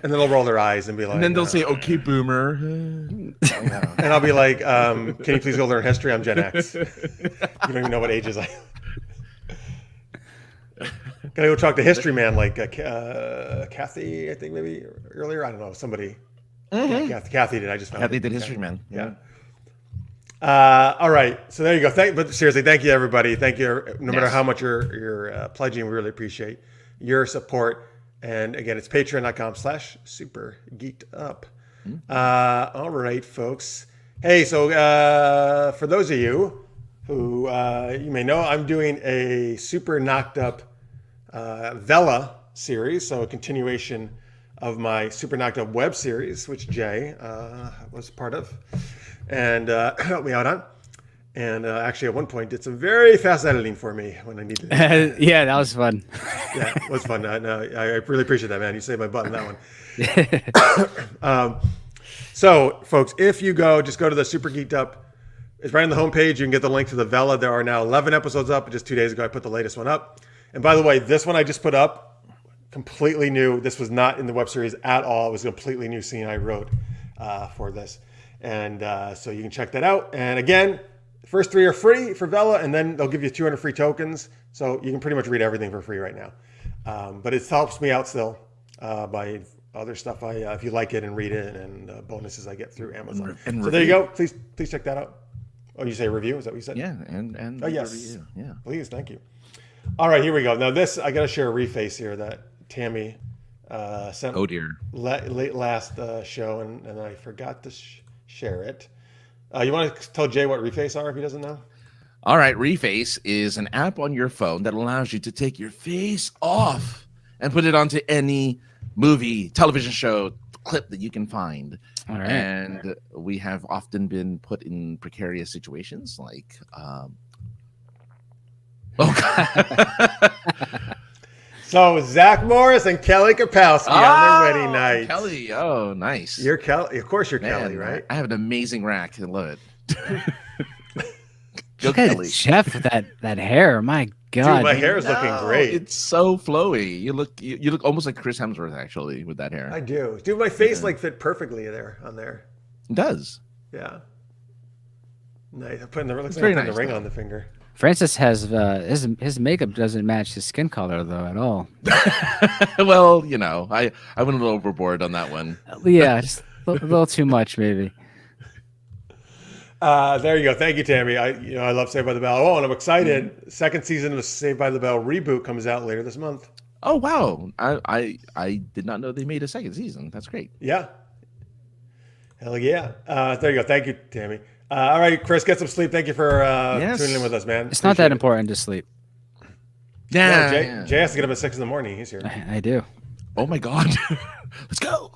then they'll roll their eyes and be like... And then they'll say, okay, boomer. And I'll be like, can you please go learn history? I'm Gen X. You don't even know what ages I am. Gotta go talk to history man like Kathy, I think maybe earlier. I don't know, somebody. Mm-hmm. Yeah, Kathy did. I just found Kathy it. did history man. Yeah. All right. So there you go. But seriously, thank you, everybody. Thank you. No matter how much you're pledging, we really appreciate your support. And again, it's patreon.com/super geeked up. All right, folks. Hey, so for those of you who you may know, I'm doing a super knocked up Vela series, so a continuation of my Super Knocked Up web series, which Jay was part of and helped me out on. And actually, at one point, did some very fast editing for me when I needed it. Yeah, that was fun. Yeah, it was fun. I really appreciate that, man. You saved my butt on that one. So, folks, if you just go to the Super Geeked Up. It's right on the homepage. You can get the link to the Vela. There are now 11 episodes up. Just 2 days ago, I put the latest one up. And by the way, this one I just put up, completely new. This was not in the web series at all. It was a completely new scene I wrote for this. And so you can check that out. And again, the first 3 are free for Vela, and then they'll give you 200 free tokens. So you can pretty much read everything for free right now. But it helps me out still by other stuff if you like it and read it, and bonuses I get through Amazon. So there you go. Please check that out. Oh, you say review? Is that what you said? Yeah, and oh yes, review. Yeah. Please, thank you. All right, here we go. Now this, I got to share a reface here that Tammy sent. Oh dear. Late last show, and I forgot to share it. You want to tell Jay what reface are if he doesn't know? All right, Reface is an app on your phone that allows you to take your face off and put it onto any movie, television show, clip that you can find. All right. And we have often been put in precarious situations like So Zach Morris and Kelly Kapowski on their wedding night. Kelly, oh, nice. You're Kelly. Of course you're Man, Kelly, right? I have an amazing rack. I love it. Go Look at Kelly. Jeff with that hair. My God. Dude, my hair is looking great. It's so flowy. You look almost like Chris Hemsworth actually with that hair. I do. Dude, my face like fit perfectly there on there. It does. Yeah. Nice. I'm putting the looks like very I'm putting the nice, ring though. on the finger. Francis has his makeup doesn't match his skin color though at all. Well, you know, I went a little overboard on that one. Yeah, just a little too much maybe. There you go. Thank you, Tammy. I love Saved by the Bell. Oh, and I'm excited. Second season of Saved by the Bell reboot comes out later this month. Oh wow! I did not know they made a second season. That's great. Yeah. Hell yeah. There you go. Thank you, Tammy. All right, Chris, get some sleep. Thank you for tuning in with us, man. It's not that important to sleep. Yeah, Jay has to get up at 6 a.m. He's here. I do. Oh my God! Let's go.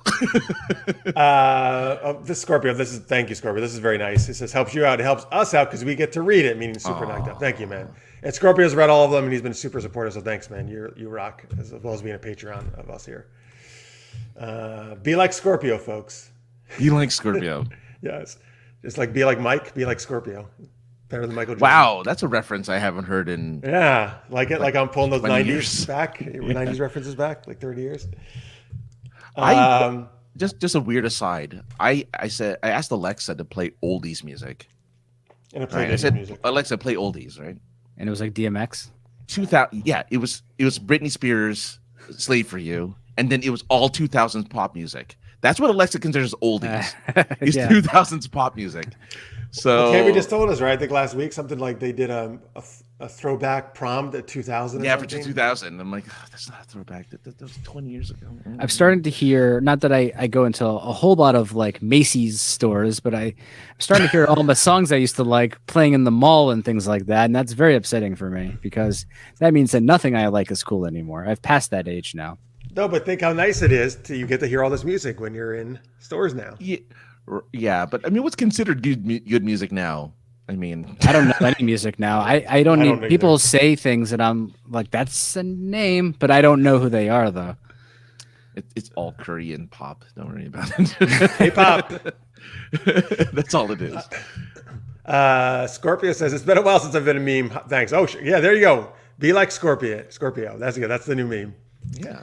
This Scorpio. Thank you, Scorpio. This is very nice. It says helps you out. It helps us out because we get to read it. Meaning super knocked up. Thank you, man. And Scorpio's read all of them, and he's been super supportive. So thanks, man. You rock, as well as being a Patreon of us here. Be like Scorpio, folks. You like Scorpio? Yes. Just like be like Mike, be like Scorpio. Better than Michael Jordan. Wow, that's a reference I haven't heard in. Yeah, like I'm pulling those 90s years. back, 90s references back, like 30 years. Just a weird aside. I asked Alexa to play oldies music. And it Right? played I said, music. Alexa, play oldies, right? And it was like DMX. 2000. Yeah, it was Britney Spears, "Slave for You," and then it was all 2000s pop music. That's what Alexa considers oldies. It's Yeah. 2000s pop music. So Tammy just told us, right? I think last week something like they did a throwback prom to 2000. yeah, for 2000. I'm like, oh, that's not a throwback. That was 20 years ago. I'm starting to hear, not that I go into a whole lot of like Macy's stores, but I'm starting to hear all my songs I used to like playing in the mall and things like that. And that's very upsetting for me because that means that nothing I like is cool anymore. I've passed that age now. No, but think how nice it is you get to hear all this music when you're in stores now. Yeah, but I mean, what's considered good music now? I mean, I don't know any music now. I don't don't need people either. say things that I'm like, that's a name, but I don't know who they are though. it's all Korean pop. Don't worry about it. K-pop. That's all it is. Scorpio says, it's been a while since I've been a meme. Thanks. Oh, yeah, there you go. Be like Scorpio. That's good. That's the new meme. Yeah.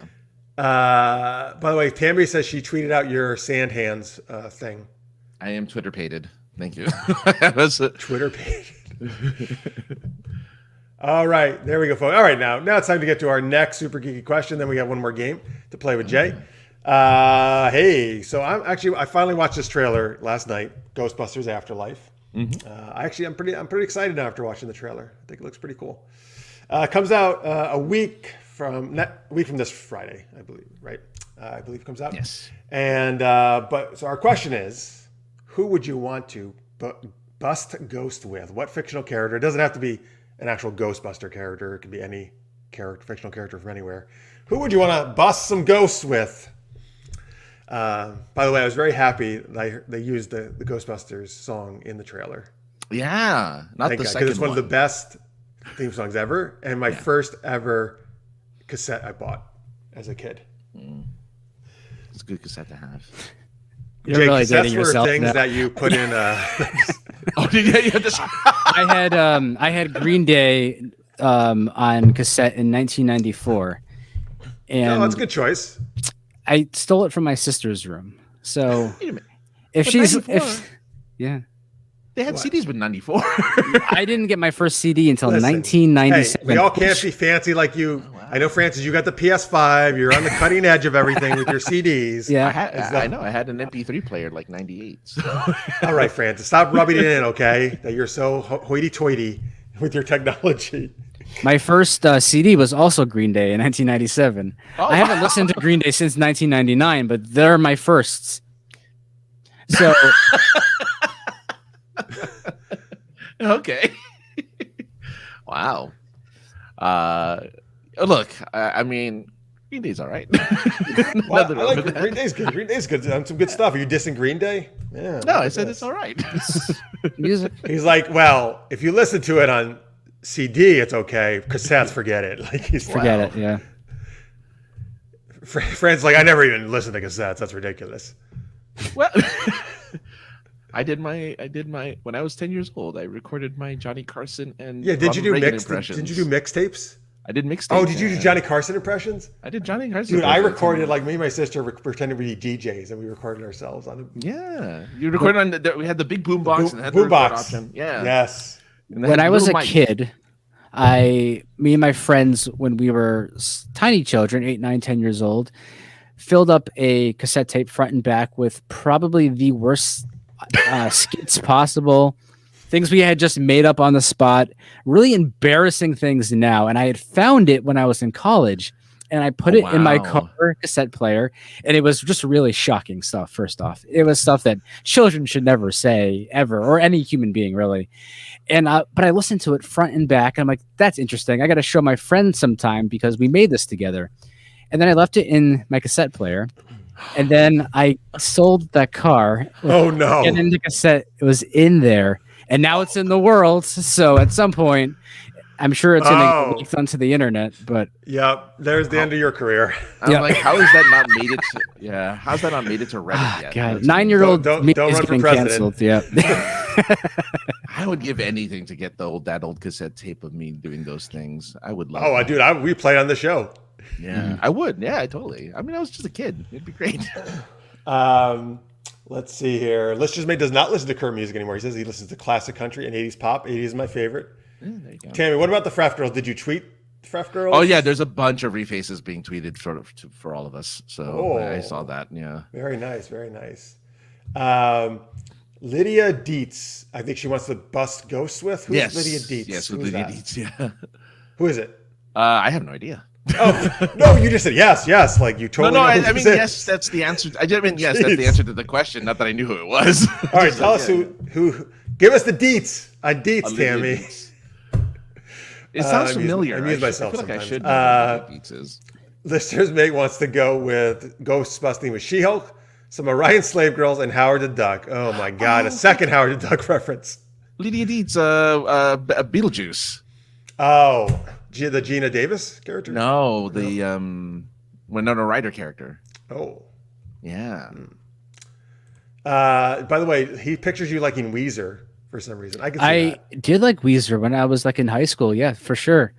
By the way, Tammy says she tweeted out your sand hands thing. I am Twitter pated. Thank you. Twitter page. All right, there we go, folks. All right, now it's time to get to our next super geeky question. Then we got one more game to play with Jay. Hey, so I finally watched this trailer last night, Ghostbusters Afterlife. I'm pretty excited now after watching the trailer. I think it looks pretty cool. Comes out a week from this Friday, I believe, right? I believe it comes out. Yes. And so our question is, who would you want to bust ghost with? What fictional character? It doesn't have to be an actual Ghostbuster character. It could be any fictional character from anywhere. Who would you want to bust some ghosts with? By the way, I was very happy that they used the Ghostbusters song in the trailer. Yeah, not Thank the God, second it's one of the best theme songs ever, and my first ever cassette I bought as a kid. It's a good cassette to have. You're Jake, really cassettes dating were yourself things now. that you put in. Oh, did you have this? I had Green Day on cassette in 1994, and Oh, that's a good choice. I stole it from my sister's room. So Wait a minute. if But she's 94? yeah, They had CDs with 94. I didn't get my first CD until Listen, 1997. Hey, we all can't be fancy like you. I know, Francis, you got the PS5. You're on the cutting edge of everything with your CDs. Yeah. I know. I had an MP3 player like 98. So. All right, Francis, stop rubbing it in, okay? That you're so hoity-toity with your technology. My first CD was also Green Day in 1997. Oh, I haven't listened to Green Day since 1999, but they're my firsts. So Okay. Wow. Look, I mean, Green Day's all right. Well, I like Green Day's good. Green Day's good. On some good stuff. Are you dissing Green Day? Yeah. No, I said it's all right. Music. He's like, well, if you listen to it on CD, it's okay. Cassettes, forget it. Like he's Forget it. Yeah. Fran's like, I never even listened to cassettes. That's ridiculous. Well, I did my when I was 10 years old. I recorded my Johnny Carson and Yeah, did you do Reagan mix? impressions. Did you do mixtapes? I did mixtapes. Oh, did you do Johnny Carson impressions? I did Johnny Carson. Dude, I impressions. recorded like me and my sister pretending to be DJs, and we recorded ourselves on the Yeah, you recorded on we had the big boom box and had the boom record box. option. Yeah. Yes. And they When had I was a little mic. kid, me and my friends, when we were tiny children, 8, 9, 10 years old, filled up a cassette tape front and back with probably the worst skits possible, things we had just made up on the spot, really embarrassing things now. And I had found it when I was in college, and I put it in my car cassette player, and it was just really shocking stuff. First off, it was stuff that children should never say ever, or any human being really. And but I listened to it front and back, and I'm like, that's interesting. I got to show my friends sometime because we made this together. And then I left it in my cassette player, and then I sold that car. Oh no! And then the cassette was in there, and now it's in the world. So at some point, I'm sure it's going to get leaked onto the internet. But yep, there's the end of your carear. I'm like, how has that not made it? How's that not made it to Reddit yet? God, 9-year-old Don't me run is for getting president. canceled. Yeah. I would give anything to get that old cassette tape of me doing those things. I would love. Oh, it. dude, we played on the show. Yeah, I would. Yeah, I totally. I mean, I was just a kid. It'd be great. Let's see here. Let's just does not listen to current music anymore. He says he listens to classic country and 80s pop. 80s is my favorite. Yeah, there you go. Tammy, what about the Fref Girls? Did you tweet Fref Girls? Oh yeah, there's a bunch of refaces being tweeted for all of us. So Oh. I saw that. Yeah. Very nice, very nice. Lydia Dietz. I think she wants to bust ghosts with. Who's Lydia Dietz? Yes, Who's with Lydia that? Dietz. Yeah. Who is it? I have no idea. Oh no, you just said yes. Like you totally. No, know who I this mean is. yes, that's the answer. I did mean yes, that's the answer to the question. Not that I knew who it was. All right, tell us who. Give us the deets on Dietz, Olivia Tammy. Dietz. It sounds familiar. I amuse myself I feel like I sometimes. should know who Olivia Dietz is. Listeners Mate wants to go with Ghostbusting with She-Hulk, some Orion Slave Girls, and Howard the Duck. Oh my God, a second Howard the Duck reference. Lydia Dietz, Beetlejuice. Oh, the Gina Davis character? No, the Winona Ryder character. Oh. Yeah. By the way, he pictures you liking Weezer for some reason. I can see that. did like Weezer when I was like in high school. Yeah, for sure.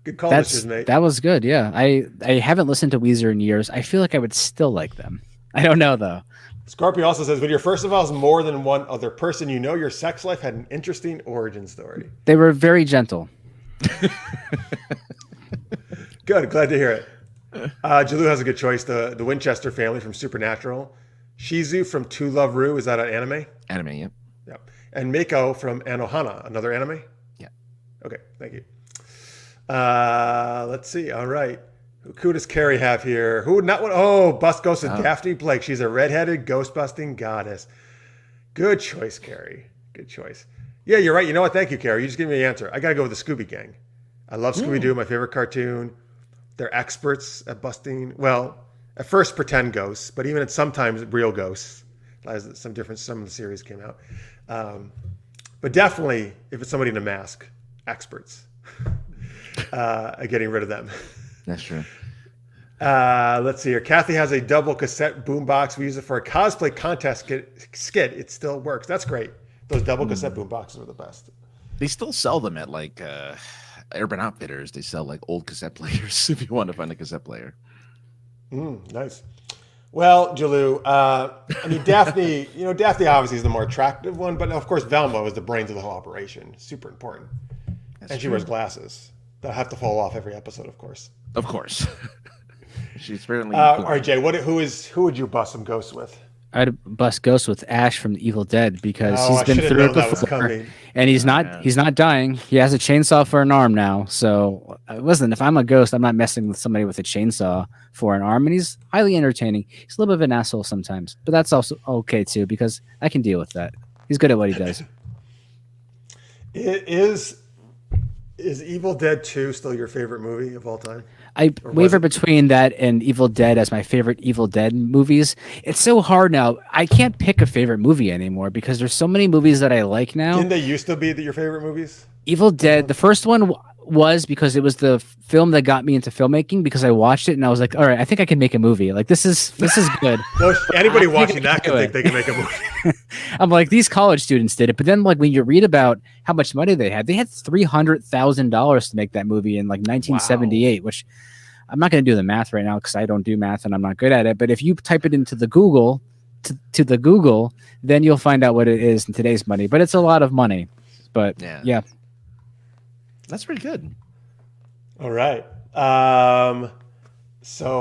Good call, Listeners Mate. That was good. Yeah, I haven't listened to Weezer in years. I feel like I would still like them. I don't know though. Scorpion also says, when your first involves more than one other person, you know your sex life had an interesting origin story. They were very gentle. Good, glad to hear it. Jalou has a good choice. The Winchester family from Supernatural. Shizu from To Love Ru. Is that an anime? Anime, yeah. Yep. And Mako from Anohana. Another anime? Yeah. Okay, thank you. Let's see. All right. Who does Carrie have here? Who would not want? Oh, Bust Ghost of Daphne Blake. She's a redheaded ghost-busting goddess. Good choice, Carrie. Good choice. Yeah, you're right. You know what? Thank you, Carrie. You just gave me the answer. I got to go with the Scooby Gang. I love Scooby-Doo, my favorite cartoon. They're experts at busting, well, at first pretend ghosts, but even sometimes real ghosts. Some of the series came out. But definitely, if it's somebody in a mask, experts at getting rid of them. That's true. Let's see here. Kathy has a double cassette boombox. We use it for a cosplay contest skit. It still works. That's great. Those double cassette boomboxes are the best. They still sell them at like Urban Outfitters. They sell like old cassette players if you want to find a cassette player. Nice. Well, Jalou, I mean, Daphne, Daphne obviously is the more attractive one, but of course Velma was the brains of the whole operation. Super important. And she wears glasses. They'll have to fall off every episode, of course. Of course. She's apparently. All right, Jay, who would you bust some ghosts with? I'd bust Ghost with Ash from The Evil Dead because he's I been should've through known it that was before, coming. and he's not dying. He has a chainsaw for an arm now. So listen, if I'm a ghost, I'm not messing with somebody with a chainsaw for an arm, and he's highly entertaining. He's a little bit of an asshole sometimes, but that's also okay too because I can deal with that. He's good at what he does. It is Is Evil Dead 2 still your favorite movie of all time? I Or was waver it? between that and Evil Dead as my favorite Evil Dead movies. It's so hard now. I can't pick a favorite movie anymore because there's so many movies that I like now. Didn't they used to be your favorite movies? Evil Dead, the first one was because it was the film that got me into filmmaking because I watched it and I was like, all right, I think I can make a movie. Like this is good. Well, anybody I think watching I that can could do think it. they can make a movie. I'm like, these college students did it. But then like when you read about how much money they had $300,000 to make that movie in like 1978, which I'm not going to do the math right now because I don't do math and I'm not good at it. But if you type it into the Google, to the Google, then you'll find out what it is in today's money. But it's a lot of money. But yeah. That's pretty good. All right. Sorry,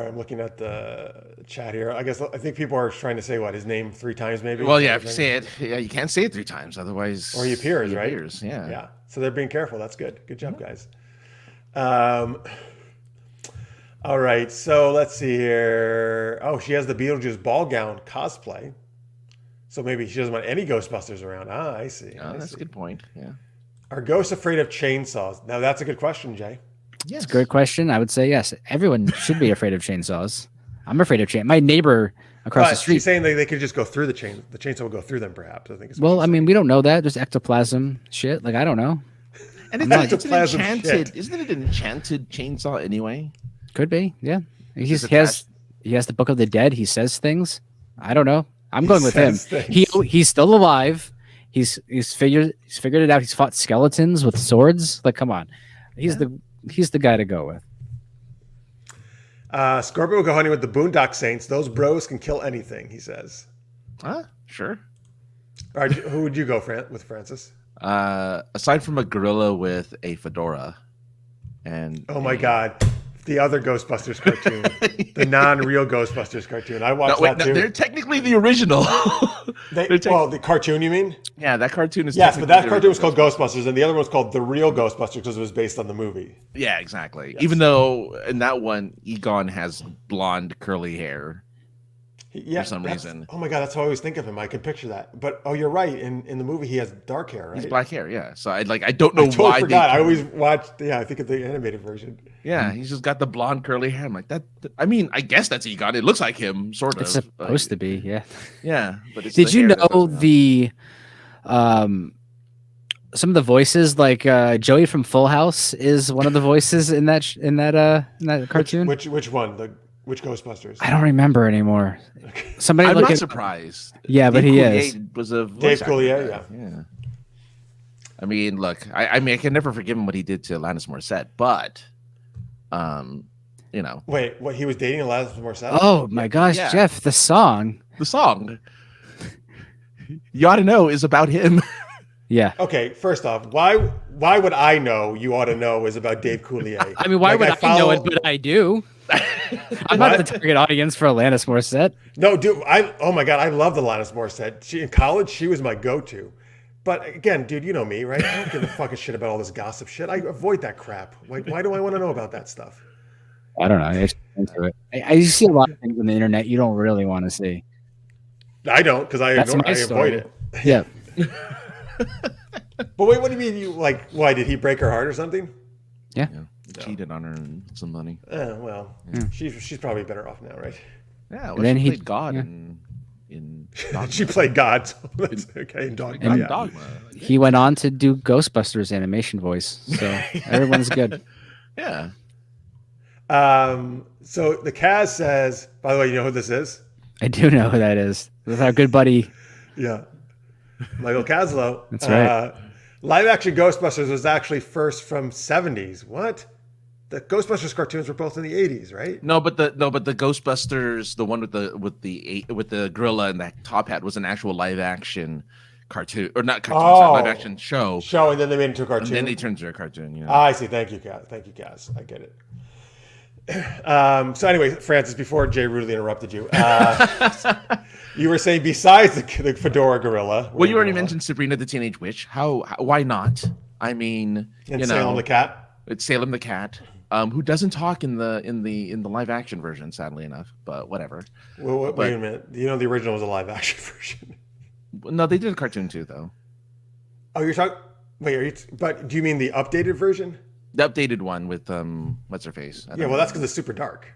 I'm looking at the chat here. I think people are trying to say his name 3 times maybe. Well, yeah, if you say it, you can't say it 3 times, otherwise. Or he appears, right? Yeah. Yeah. So they're being careful. That's good. Good job, guys. All right. So let's see here. Oh, she has the Beetlejuice ball gown cosplay. So maybe she doesn't want any Ghostbusters around. Ah, I see. Oh, that's a good point. Yeah. Are ghosts afraid of chainsaws? Now that's a good question, Jay. Yes. It's a good question. I would say yes. Everyone should be afraid of chainsaws. I'm afraid of chainsaws. My neighbor across the street. She's saying they could just go through the chain. The chainsaw will go through them, perhaps. I think. Well, I mean, we don't know that. There's ectoplasm shit. Like I don't know. And it's an enchanted. Isn't it an enchanted chainsaw anyway? Could be. Yeah. He has the Book of the Dead. He says things. I don't know. I'm going with him. He's still alive. He's figured it out. He's fought skeletons with swords. Like, come on. He's the guy to go with. Scorpio will go hunting with the Boondock Saints. Those bros can kill anything, he says. Sure. All right, who would you go with, Francis? Aside from a gorilla with a fedora, and oh my God, the other Ghostbusters cartoon, the non-real Ghostbusters cartoon. I watched that too. They're technically the original. The cartoon, you mean? Yeah, that cartoon is. Yes, but that cartoon was called Ghostbusters, and the other one was called The Real Ghostbusters because it was based on the movie. Yeah, exactly. Yes. Even though in that one, Egon has blonde curly hair. For some reason. Oh my God, that's how I always think of him. I can picture that. But you're right. In the movie, he has dark hair, right? He's black hair, yeah. So I don't know totally why. Forgot. I always watched. Yeah, I think of the animated version. Yeah, he's just got the blonde curly hair. I'm like that. I mean, I guess that's Egon. It looks like him, sort of. It's supposed to be, yeah. Yeah, but it's did you know some of the voices, like Joey from Full House, is one of the voices in that cartoon? Which one? Which Ghostbusters? I don't remember anymore. Somebody I'm not surprised. Yeah, but he is. Was a Dave Coulier, yeah. I mean, look, I mean, I can never forgive him what he did to Alanis Morissette, but, you know. Wait, what? He was dating Alanis Morissette? Oh my gosh, yeah. Jeff, the song, you ought to know, is about him. Yeah. Okay, first off, why would I know? You ought to know is about Dave Coulier. I mean, why would I know it? But I do. I'm not the target audience for Alanis Morissette. No, dude. Oh my God, I loved Alanis Morissette. In college, she was my go-to. But again, dude, you know me, right? I don't give a fucking shit about all this gossip shit. I avoid that crap. Like, why do I want to know about that stuff? I don't know. I just into it. I see a lot of things on the internet you don't really want to see. I don't, because I avoid it. Yeah. But wait, what do you mean? You like? Why did he break her heart or something? Yeah. Cheated on her and some money. Well, she's probably better off now, right? Yeah. Well, she played God in Dogma. She played God. So that's okay. In Dogma. Yeah. Dogma. He went on to do Ghostbusters animation voice, so everyone's good. Yeah. So the Kaz says, by the way, you know who this is? I do know who that is. That's our good buddy. Yeah. Michael Kaslow. That's right. Live action Ghostbusters was actually first from 70s. What? The Ghostbusters cartoons were both in the 80s, right? No, but the Ghostbusters, the one with the gorilla and the top hat, was an actual live action cartoon, or not cartoon, sorry, live action show. And then they made it into a cartoon. And then they turned into a cartoon. Yeah. I see. Thank you, Kaz. I get it. So anyway, Francis, before Jay rudely interrupted you, you were saying besides the fedora gorilla. Well, you already mentioned Sabrina the Teenage Witch. Why not? I mean, and Salem the cat. It's Salem the cat, who doesn't talk in the live action version, sadly enough. But whatever. Well, wait a minute. You know the original was a live action version. No, they did a cartoon too, though. Oh, you're talking. Wait, but do you mean the updated version? The updated one with what's her face? Yeah, well, that's because it's super dark.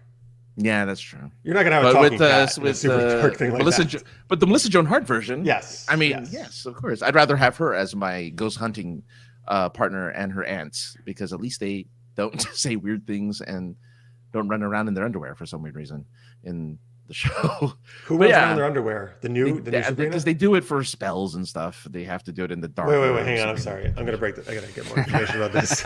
Yeah, that's true. You're not gonna have a talking cat in a super dark thing like that. But the Melissa Joan Hart version. Yes. I mean, yes, of course. I'd rather have her as my ghost hunting partner and her aunts, because at least they don't say weird things and don't run around in their underwear for some weird reason in the show. Who runs around in their underwear? The new Sabrina? Because they do it for spells and stuff. They have to do it in the dark. Wait, hang on. I'm sorry. I'm gonna break. I gotta get more information about this.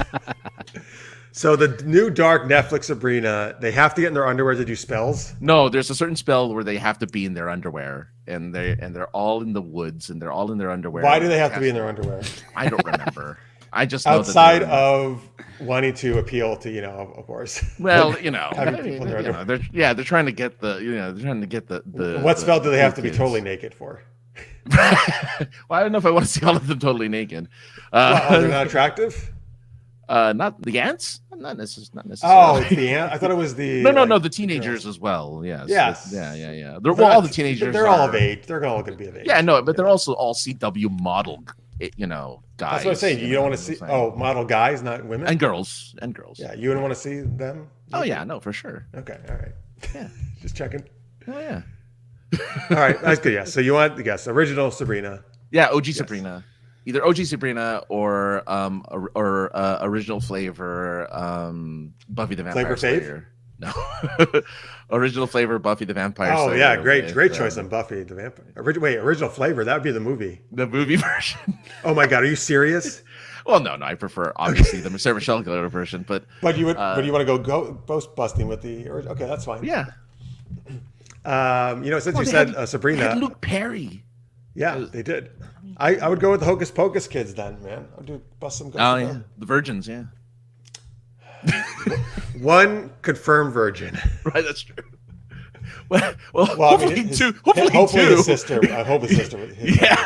So the new dark Netflix Sabrina, they have to get in their underwear to do spells? No, there's a certain spell where they have to be in their underwear, and they're all in the woods, and they're all in their underwear. Why do they have to be in their underwear? I don't remember. I just know outside of wanting to appeal to, of course. Well, having people in their underwear. They're trying to get the. What spell do they have to be totally naked for? Well, I don't know if I want to see all of them totally naked. They're not attractive. Not the ants, not necessarily. Oh, it's the ant. I thought it was the. No, the teenagers as well. Yes. Yeah. All the teenagers. They're all of age. They're all going to be of age. Yeah, no, but they're also all CW model, guys. That's what I'm saying. You don't want to see model guys, not women, and girls. Yeah, you wouldn't want to see them. Oh yeah, no, for sure. Okay, all right. Yeah, just checking. Oh yeah. All right, that's good. Yeah. So you want original Sabrina? Yeah, OG Sabrina. Either OG Sabrina or original flavor Buffy the Vampire Slayer. No, original flavor Buffy the Vampire Slayer. Oh yeah, great choice on Buffy the Vampire. Original flavor, that would be the movie. The movie version. Oh my God, are you serious? Well, no, I prefer obviously the Sarah Michelle Gellar version, but you would, you want to go ghost busting with the? Okay, that's fine. Yeah. Since you said Sabrina, they had Luke Perry. Yeah, they did. I would go with the Hocus Pocus kids then, man. I'd do bust some. Oh yeah, the virgins, yeah. One confirmed virgin. Right, that's true. Well, hopefully two. Hopefully his sister. I hope his sister.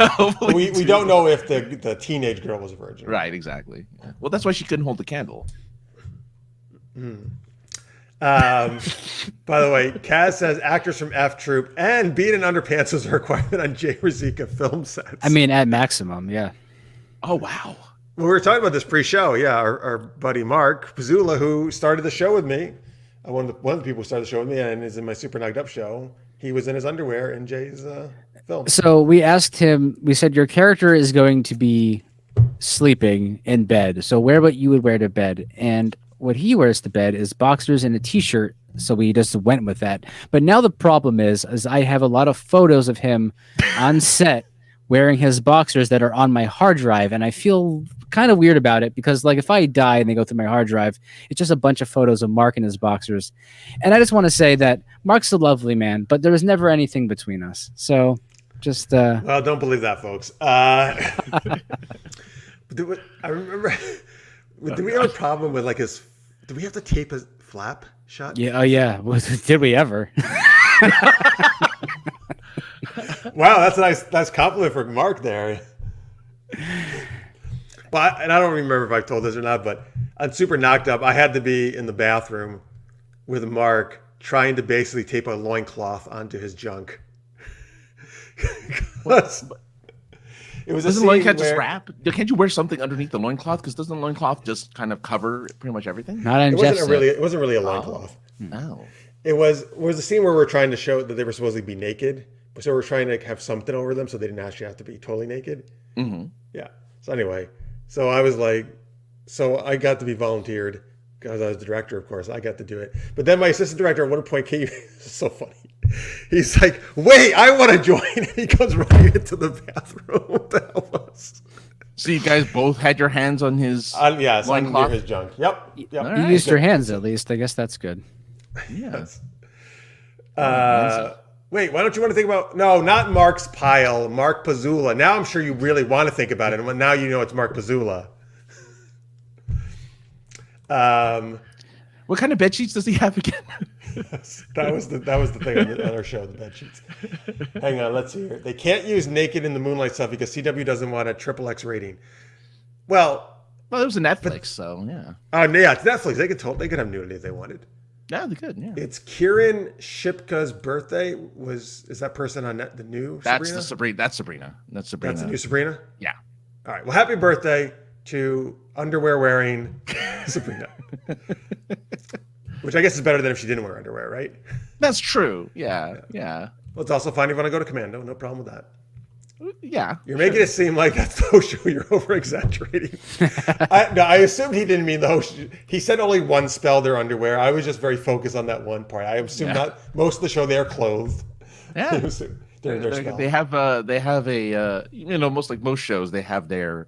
Hopefully we don't know if the teenage girl was a virgin. Right, exactly. Yeah. Well, that's why she couldn't hold the candle. By the way, Kaz says actors from F Troop and being in underpants was a requirement on Jay Ruzicka film sets. I mean, at maximum, yeah. Oh wow. Well, we were talking about this pre-show. Yeah, our buddy Mark Pizzula, who started the show with me, one of the people who started the show with me, and is in my Super Nugged Up show. He was in his underwear in Jay's film. So we asked him. We said your character is going to be sleeping in bed. So wear what you would wear to bed, and what he wears to bed is boxers and a t-shirt, so we just went with that. But now the problem is I have a lot of photos of him on set wearing his boxers that are on my hard drive, and I feel kind of weird about it because, like, if I die and they go through my hard drive, it's just a bunch of photos of Mark in his boxers. And I just want to say that Mark's a lovely man, but there was never anything between us. So just... Well, don't believe that, folks. I remember... Did we have a problem with, like, his... Did we have to tape his flap shut? Yeah. Oh, yeah. Did we ever? Wow, that's a nice compliment for Mark there. But I don't remember if I told this or not, but on Super Knocked Up, I had to be in the bathroom with Mark trying to basically tape a loincloth onto his junk. It was doesn't loincloth just wrap? Can't you wear something underneath the loincloth? Because doesn't the loincloth just kind of cover pretty much everything? Not on it wasn't really a loincloth. No. It was a scene where we were trying to show that they were supposed to be naked. So we were trying to have something over them so they didn't actually have to be totally naked. Mm-hmm. Yeah. So anyway, I got to be volunteered because I was the director, of course. I got to do it. But then my assistant director at one point came, so funny. He's like, wait, I want to join. And he goes right into the bathroom to help us. So you guys both had your hands on his yes, loincloth? Under his junk. Yep. Right. You used your hands at least. I guess that's good. Yes. Wait, why don't you want to think about... No, not Mark's pile. Mark Pizzula. Now I'm sure you really want to think about it. And now you know it's Mark Pizzula. What kind of bed sheets does he have again? that was the thing on our show, the bed sheets. Hang on, let's see here. They can't use naked in the moonlight stuff because CW doesn't want a XXX rating. Well, it was a Netflix, so yeah. Yeah, it's Netflix. They could have nudity if they wanted. Yeah, they could. Yeah. It's Kieran Shipka's birthday. Is that person on the new Sabrina? That's Sabrina. That's the new Sabrina. Yeah. Yeah. All right. Well, happy birthday. to underwear wearing Sabrina. Which I guess is better than if she didn't wear underwear, right? That's true. Yeah. Well, it's also fine if you want to go to Commando. No problem with that. Yeah. You're making it seem like that's the whole show. You're over exaggerating. I assumed he didn't mean the whole show. He said only one spell their underwear. I was just very focused on that one part. I assume not most of the show they are clothed. Yeah. During their spell. They have a most shows they have their.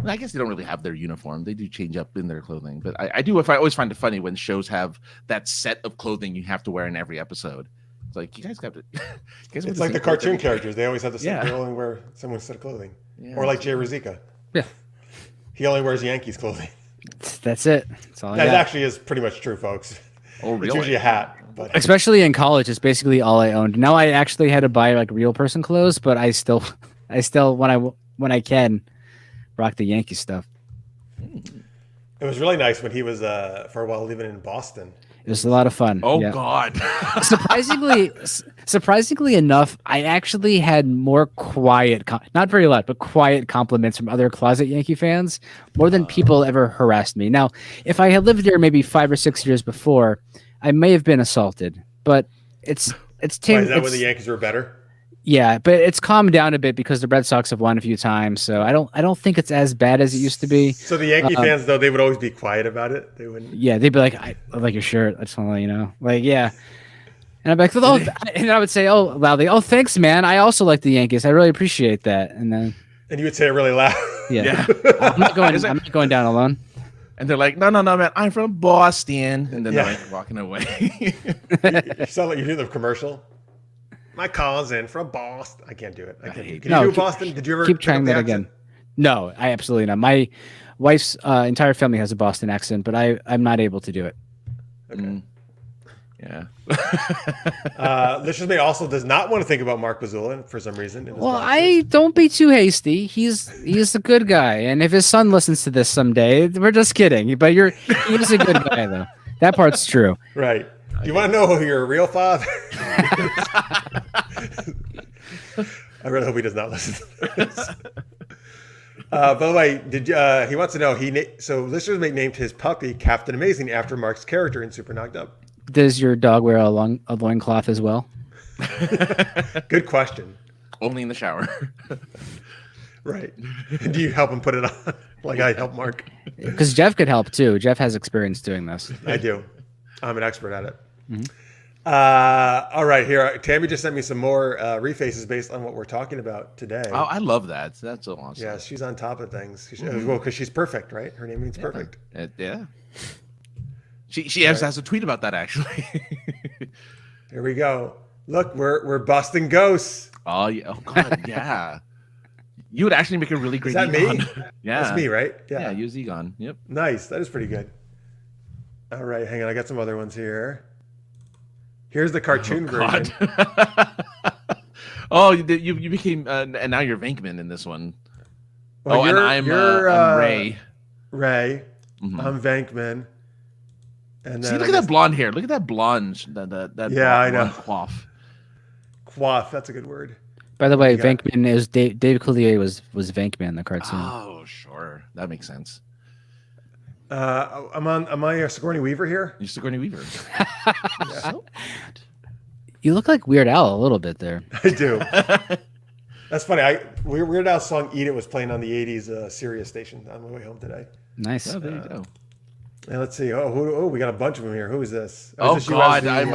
I guess they don't really have their uniform. They do change up in their clothing, but I always find it funny when shows have that set of clothing you have to wear in every episode. It's like you guys got to. It's like the cartoon characters; they always have the same. They only wear someone's set of clothing, or like Jay Ruzicka. Yeah, he only wears Yankees clothing. That's it. That's all. That actually is pretty much true, folks. Oh, really? It's usually a hat, but especially in college, it's basically all I owned. Now I actually had to buy like real person clothes, but I still when I can rock the Yankee stuff. It was really nice when he was for a while living in Boston. It was a lot of fun. Oh God! Surprisingly enough, I actually had more quiet, not very loud, but quiet compliments from other closet Yankee fans, more than people ever harassed me. Now, if I had lived there maybe 5 or 6 years before, I may have been assaulted. But it's Why, is that when the Yankees were better? Yeah, but it's calmed down a bit because the Red Sox have won a few times, so I don't think it's as bad as it used to be. So the Yankee fans, though, they would always be quiet about it. They wouldn't. Yeah, they'd be like, "I like your shirt. I just want to let you know." Like, yeah, and I'd be like, "Oh," and I would say, "Oh, loudly, oh, thanks, man. I also like the Yankees. I really appreciate that." And then, you would say it really loud. Yeah. I'm not going down alone. And they're like, no, man, I'm from Boston. And then they're like walking away. You sound like you do the commercial. My cousin from Boston. I can't do it. Can you do Boston? Did you ever keep trying that again? No, I absolutely not. My wife's entire family has a Boston accent, but I'm not able to do it. Okay. Yeah. This just me also does not want to think about Mark Bazula for some reason. Well, don't be too hasty. He's a good guy, and if his son listens to this someday, we're just kidding. But he's a good guy, though. That part's true. Right. Do you want to know who your real father? I really hope he does not listen to this. By the way, he wants to know so listeners named his puppy Captain Amazing after Mark's character in Super Knocked Up. Does your dog wear a loincloth as well? Good question. Only in the shower. Right. Do you help him put it on like I help Mark? Because Jeff could help too. Jeff has experience doing this. I do. I'm an expert at it. Mm-hmm. All right, here. Tammy just sent me some more refaces based on what we're talking about today. Oh, I love that. That's so awesome. Yeah, she's on top of things. Well, because she's perfect, right? Her name means perfect. Yeah. She has a tweet about that, actually. Here we go. Look, we're busting ghosts. Oh, yeah. Oh, God, yeah. You would actually make a really great Egon. Is that me? Yeah. That's me, right? Yeah, use Egon. Yep. Nice. That is pretty good. All right, hang on. I got some other ones here. Here's the cartoon version. Oh, you became, and now you're Venkman in this one. Well, and I'm Ray. Ray. Mm-hmm. I'm Venkman. And then look at that blonde hair. Look at that blonde. That I know. Coif. Coif. That's a good word. By the way, Venkman is Dave Coulier was Venkman in the cartoon. Oh, sure, that makes sense. Am I a Sigourney Weaver here? You're Sigourney Weaver. So you look like Weird Al a little bit there. I do. That's funny. Weird Al's song "Eat It" was playing on the '80s Sirius station on my way home today. Nice. Oh, there you go. And let's see. We got a bunch of them here. Who is this? Oh, is this God, I'm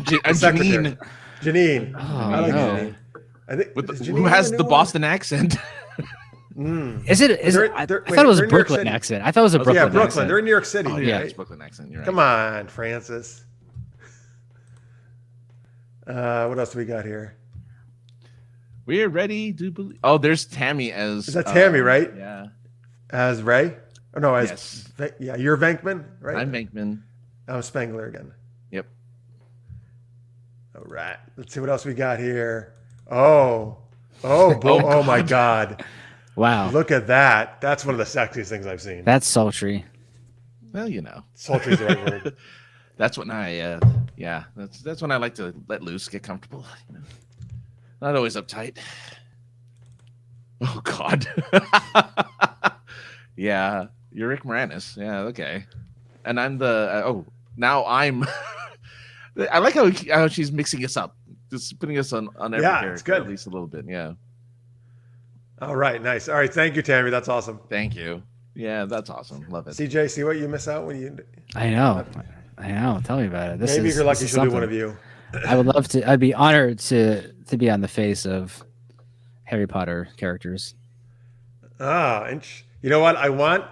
Janine. Janine. Oh, I like Janine. I think who has the Boston accent? Is it? I thought it was a Brooklyn accent. I thought it was a Brooklyn. Yeah, Brooklyn. Accent. They're in New York City. Oh, yeah, right? It's Brooklyn accent. You're right. Come on, Francis. What else do we got here? We're ready to believe. Oh, there's Tammy as. Is that Tammy, right? Yeah. As Ray? Oh no, as yes. Yeah, you're Venkman, right? I'm Venkman. I'm Spengler again. Yep. All right. Let's see what else we got here. Oh, my God. Wow. Look at that. That's one of the sexiest things I've seen. That's sultry. Well, you know. Sultry is the right word. That's when that's when I like to let loose, get comfortable. You know? Not always uptight. Oh, God. Yeah, you're Rick Moranis. Yeah, okay. And I'm the now I'm. I like how she's mixing us up, just putting us on every character it's good. at least a little bit. Yeah. All right, nice. All right, thank you, Tammy. That's awesome. Thank you. Yeah, that's awesome. Love it. CJ, see what you miss out when you. I know. Tell me about it. Maybe if you're lucky, she'll do one of you. I would love to. I'd be honored to be on the face of Harry Potter characters. And you know what? I want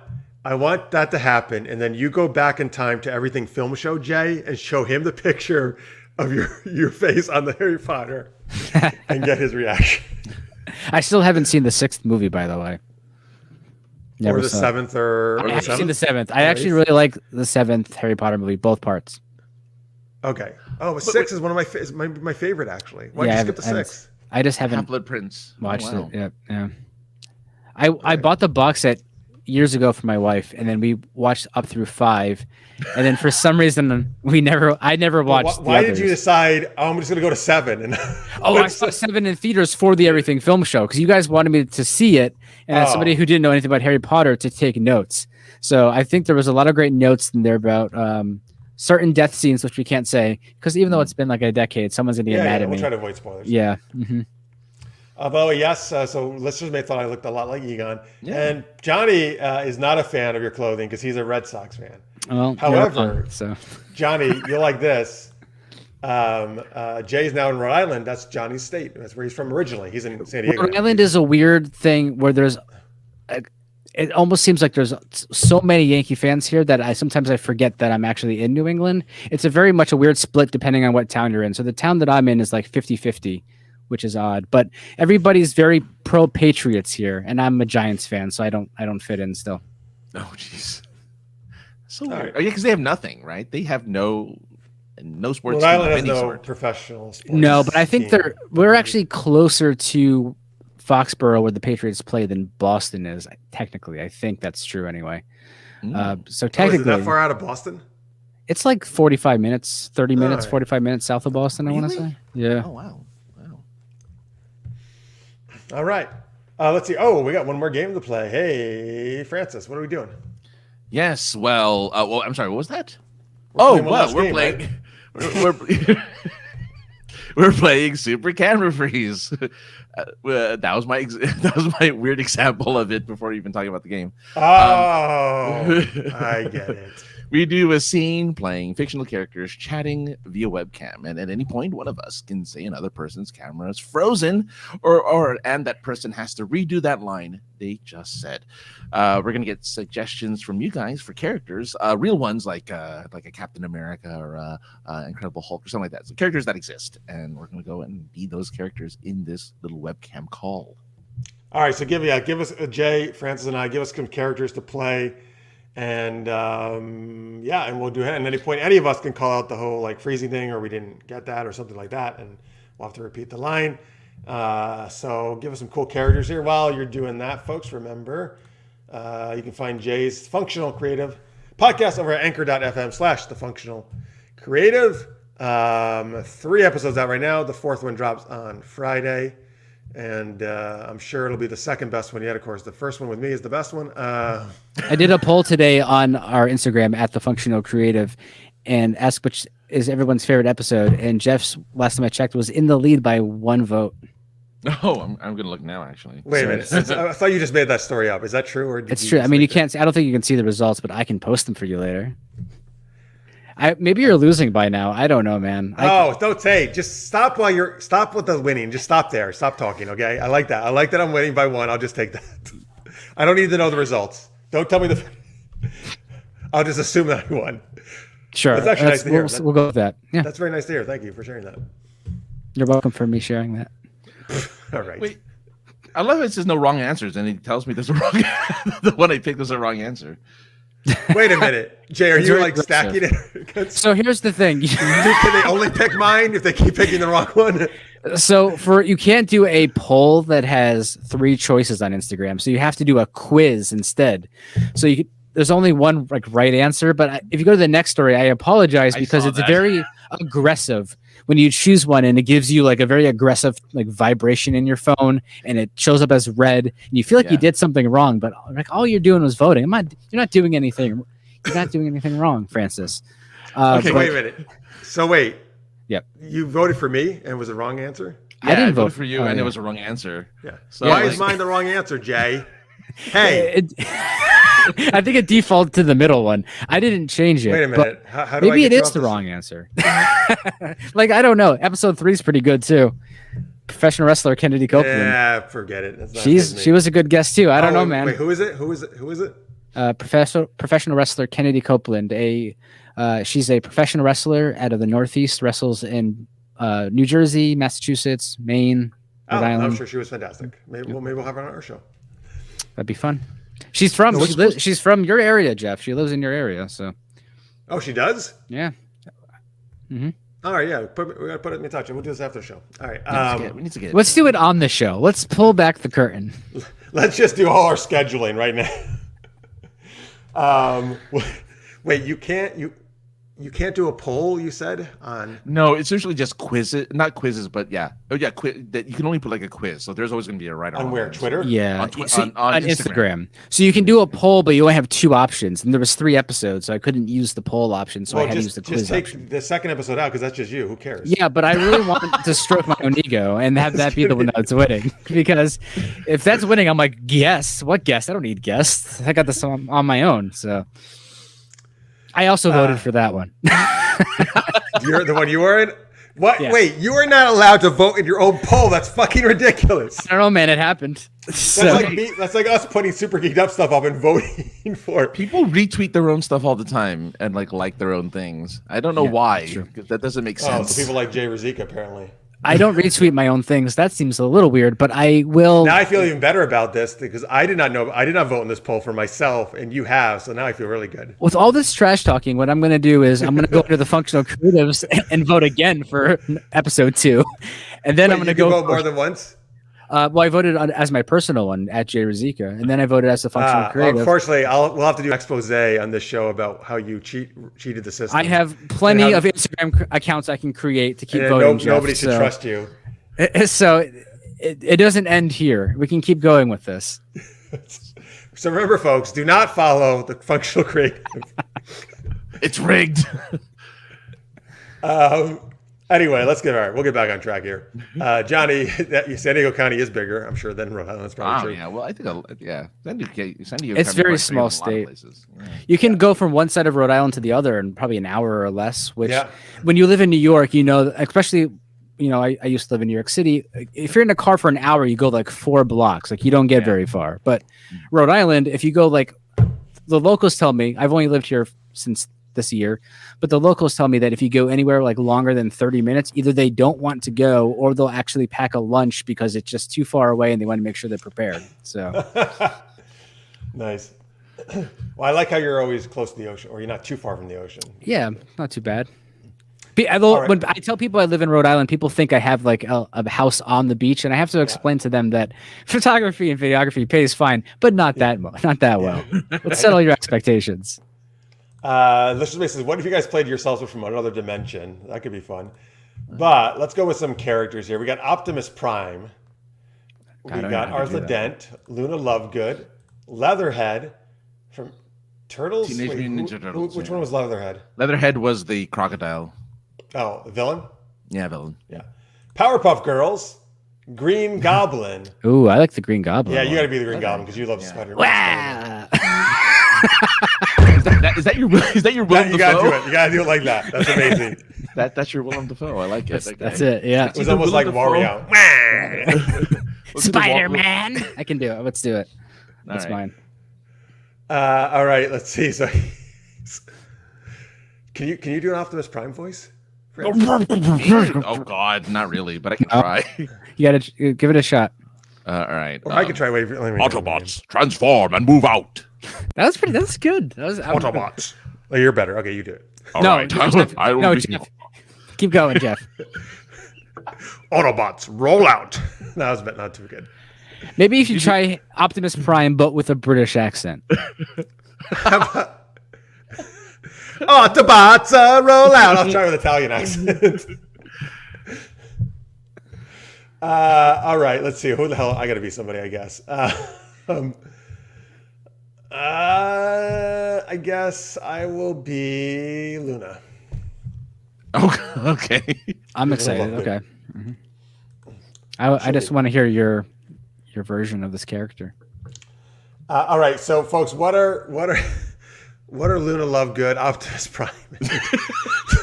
that to happen, and then you go back in time to Everything Film Show, Jay, and show him the picture of your face on the Harry Potter, and get his reaction. I still haven't seen the 6th movie, by the way. Or the 7th, or I the have 7th? seen the 7th. I actually really like the 7th Harry Potter movie, both parts. Okay. Oh, but 6 is one of my favorite, actually. Why'd you skip the 6? I just haven't Half-Blood Prince. watched it. Yeah. I bought the box set years ago for my wife, and then we watched up through 5, and then for some reason I never watched. Why did you decide? Oh, I'm just gonna go to 7? And I saw 7 in theaters for the Everything Film Show because you guys wanted me to see it, and as somebody who didn't know anything about Harry Potter, to take notes. So I think there was a lot of great notes in there about certain death scenes, which we can't say because even though it's been like a decade, someone's gonna get mad at me. We'll try to avoid spoilers. Yeah. Mm-hmm. By the way, yes. So listeners may thought I looked a lot like Egon, and Johnny is not a fan of your clothing because he's a Red Sox fan. Well, however, so Johnny, you'll like this. Jay's now in Rhode Island. That's Johnny's state. That's where he's from originally. He's in San Diego. Rhode Island is a weird thing where there's. It almost seems like there's so many Yankee fans here that sometimes I forget that I'm actually in New England. It's a very much a weird split depending on what town you're in. So the town that I'm in is like 50-50. Which is odd, but everybody's very pro Patriots here, and I'm a Giants fan, so I don't fit in still. Oh, jeez. So weird. Right. Oh, yeah, because they have nothing, right? They have no sports. Rhode Island has no professional sports. No, but I think we're actually closer to Foxborough, where the Patriots play, than Boston is. Technically, I think that's true anyway. So technically, is it that far out of Boston? It's like 45 minutes, 30 minutes, 45 minutes south of Boston. Really? I want to say, yeah. Oh wow. All right. Let's see. Oh, we got one more game to play. Hey, Francis, what are we doing? Yes. Well, I'm sorry. What was that? We're playing. Right? We're playing Super Camera Freeze. That was my weird example of it before even talking about the game. I get it. We do a scene playing fictional characters chatting via webcam, and at any point, one of us can say another person's camera is frozen, and that person has to redo that line they just said. We're gonna get suggestions from you guys for characters, real ones like a Captain America or Incredible Hulk or something like that. So characters that exist, and we're gonna go and be those characters in this little webcam call. All right, so give us Jay, Francis, and I give us some characters to play. And and we'll do it. And at any point, any of us can call out the whole like freezing thing, or we didn't get that, or something like that, and we'll have to repeat the line. So give us some cool characters here. While you're doing that, folks, remember you can find Jay's Functional Creative podcast over at anchor.fm/thefunctionalcreative. 3 episodes out right now. The 4th one drops on Friday. And I'm sure it'll be the second best one yet. Of course, the first one with me is the best one. I did a poll today on our Instagram at The Functional Creative and asked which is everyone's favorite episode. And Jeff's, last time I checked, was in the lead by 1 vote. Oh, I'm going to look now, actually. Wait a minute. I thought you just made that story up. Is that true? Or it's true. I mean, you can't. I don't think you can see the results, but I can post them for you later. Maybe you're losing by now. I don't know, man. Don't say. Just stop stop with the winning. Just stop there. Stop talking, okay? I like that. I like that I'm winning by 1. I'll just take that. I don't need to know the results. Don't tell me I'll just assume that I won. Sure. That's actually nice to hear. We'll go with that. Yeah. That's very nice to hear. Thank you for sharing that. You're welcome for me sharing that. All right. Wait. I love it says no wrong answers, and he tells me there's a wrong the one I picked was a wrong answer. Wait a minute, Jay. Are you like stacking it? So here's the thing: can they only pick mine if they keep picking the wrong one? So you can't do a poll that has 3 choices on Instagram. So you have to do a quiz instead. So there's only one like right answer. But if you go to the next story, I apologize because it's very aggressive when you choose one, and it gives you like a very aggressive like vibration in your phone, and it shows up as red, and you feel like you did something wrong, but like all you're doing was voting. You're not doing anything. You're not doing anything wrong, Francis. Okay, wait a minute. So wait. Yep. You voted for me, and it was the wrong answer. I didn't vote for you, and it was a wrong answer. Yeah. So why is mine the wrong answer, Jay? Hey. I think it defaulted to the middle one. I didn't change it. Wait a minute. How do maybe I it is the wrong answer. Like, I don't know. Episode 3 is pretty good too. Professional wrestler Kennedy Copeland. Yeah, forget it. She was a good guest too. I don't know, man. Wait, who is it? Professional wrestler Kennedy Copeland. She's a professional wrestler out of the Northeast. Wrestles in New Jersey, Massachusetts, Maine, Rhode Island. I'm sure she was fantastic. Maybe we'll have her on our show. That'd be fun. She's from your area, Jeff. She lives in your area, so. Oh, she does? Yeah. Mm-hmm. All right, yeah. We gotta put it in touch, and we'll do this after the show. All right. We need to get. Let's do it on the show. Let's pull back the curtain. Let's just do all our scheduling right now. Wait, you can't do a poll, you said? No, it's usually just quizzes, not quizzes, but yeah. Oh yeah, that you can only put like a quiz. So there's always going to be a right on where? Twitter? Yeah. On Instagram. So you can do a poll, but you only have 2 options. And there was 3 episodes, so I couldn't use the poll option, so I had to use the quiz option. Just take the second episode out because that's just you. Who cares? Yeah, but I really wanted to stroke my own ego and have that be the one that's winning. Because if that's winning, I'm like, guests? What guests? I don't need guests. I got this on my own, so... I also voted for that one. You're the one you were in? What? Yeah. Wait, you are not allowed to vote in your own poll. That's fucking ridiculous. I don't know, man. It happened. That's like us putting Super Geeked Up stuff up and voting for it. People retweet their own stuff all the time and like their own things. I don't know why. That doesn't make sense. So people like Jay Ruzicka, apparently. I don't retweet my own things. That seems a little weird, but I will. Now I feel even better about this because I did not vote in this poll for myself, and you have. So now I feel really good. With all this trash talking, what I'm going to do is I'm going to go to the functional creatives and vote again for episode 2, and then I'm going to go vote more than once. Well, I voted as my personal one at Jay Ruzicka, and then I voted as the functional creative. Unfortunately, we'll have to do an expose on this show about how you cheated the system. I have plenty of Instagram accounts I can create to keep voting. Nobody should trust you. So it doesn't end here. We can keep going with this. So remember, folks, do not follow the functional creative. It's rigged. Anyway, we'll get back on track here. Johnny, San Diego County is bigger, I'm sure, than Rhode Island. That's probably true. Yeah, well, I think, San Diego it's very small state. Yeah. You can go from one side of Rhode Island to the other in probably an hour or less, which when you live in New York, especially, I used to live in New York City. If you're in a car for an hour, you go like 4 blocks. Like you don't get very far. But Rhode Island, if you go like, the locals tell me, I've only lived here since this year, but the locals tell me that if you go anywhere like longer than 30 minutes, either they don't want to go or they'll actually pack a lunch because it's just too far away and they want to make sure they're prepared. So nice. Well, I like how you're always close to the ocean, or you're not too far from the ocean. Yeah, not too bad. When I tell people I live in Rhode Island, people think I have like a house on the beach, and I have to explain to them that photography and videography pays fine, but not that well. Let's settle your expectations. Listener says, what if you guys played yourselves from another dimension? That could be fun. But let's go with some characters here. We got Optimus Prime. We got Arthur Dent, Luna Lovegood, Leatherhead from Turtles. Teenage Mutant Ninja Turtles. Which one was Leatherhead? Leatherhead was the crocodile. Oh, the villain? Yeah, villain. Yeah. Powerpuff Girls, Green Goblin. Ooh, I like the Green Goblin. Yeah, you got to be the Green Goblin because you love Spider-Man. Wow. Is that your Willem Dafoe? You gotta do it. You gotta do it like that. That's amazing. That's your Willem Dafoe. I like it. That's it. Yeah. It was almost like Wario. Spider-Man. I can do it. Let's do it. That's mine. All right. Let's see. So, can you do an Optimus Prime voice? Oh God, not really, but I can try. You gotta give it a shot. All right. Or I could try. Wait. Autobots, transform and move out. That's good. Autobots. Oh, you're better. Okay, you do it. Jeff. Keep going, Jeff. Autobots, roll out. That was not too good. Maybe you should try Optimus Prime, but with a British accent. Autobots roll out. I'll try with Italian accent. All right, let's see. Who the hell? I got to be somebody, I guess. I guess I will be Luna. Okay. I'm excited. Okay. Mm-hmm. I just want to hear your version of this character. All right, so folks, what are Luna Lovegood, Optimus Prime,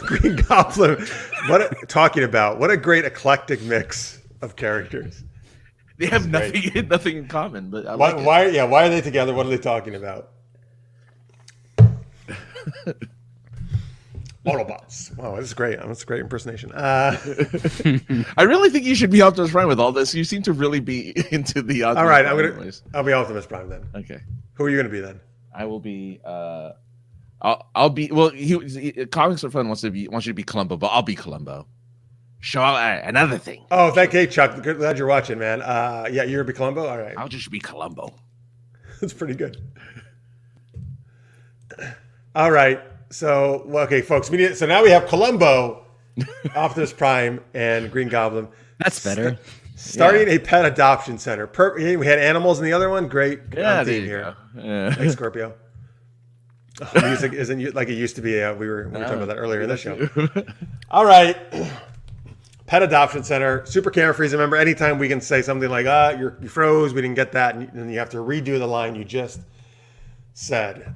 Green Goblin? What a great eclectic mix of characters. They have nothing in common, but I why like are they together? What are they talking about? Autobots. Wow, that's great. That's a great impersonation. I really think you should be Optimus Prime with all this. You seem to really be into the Optimus all right, Prime I'll be Optimus Prime then. Okay. Who are you going to be then? I will be. I'll be. Well, Comics are Fun wants you to be Columbo, but I'll be Columbo. Show another thing. Oh, thank you, Chuck. Glad you're watching, man. Yeah, you're going to be Columbo. All right. I'll just be Columbo. That's pretty good. All right. So, okay, folks. So now we have Columbo, Optimus Prime, and Green Goblin. That's better. Starting a pet adoption center. We had animals in the other one. Great. Yeah, theme here. Thanks, Scorpio. Music isn't like it used to be. We were talking about that earlier in the show. All right. Pet adoption center. Super camera freeze. Remember, anytime we can say something like, you froze, we didn't get that, and then you have to redo the line you just said.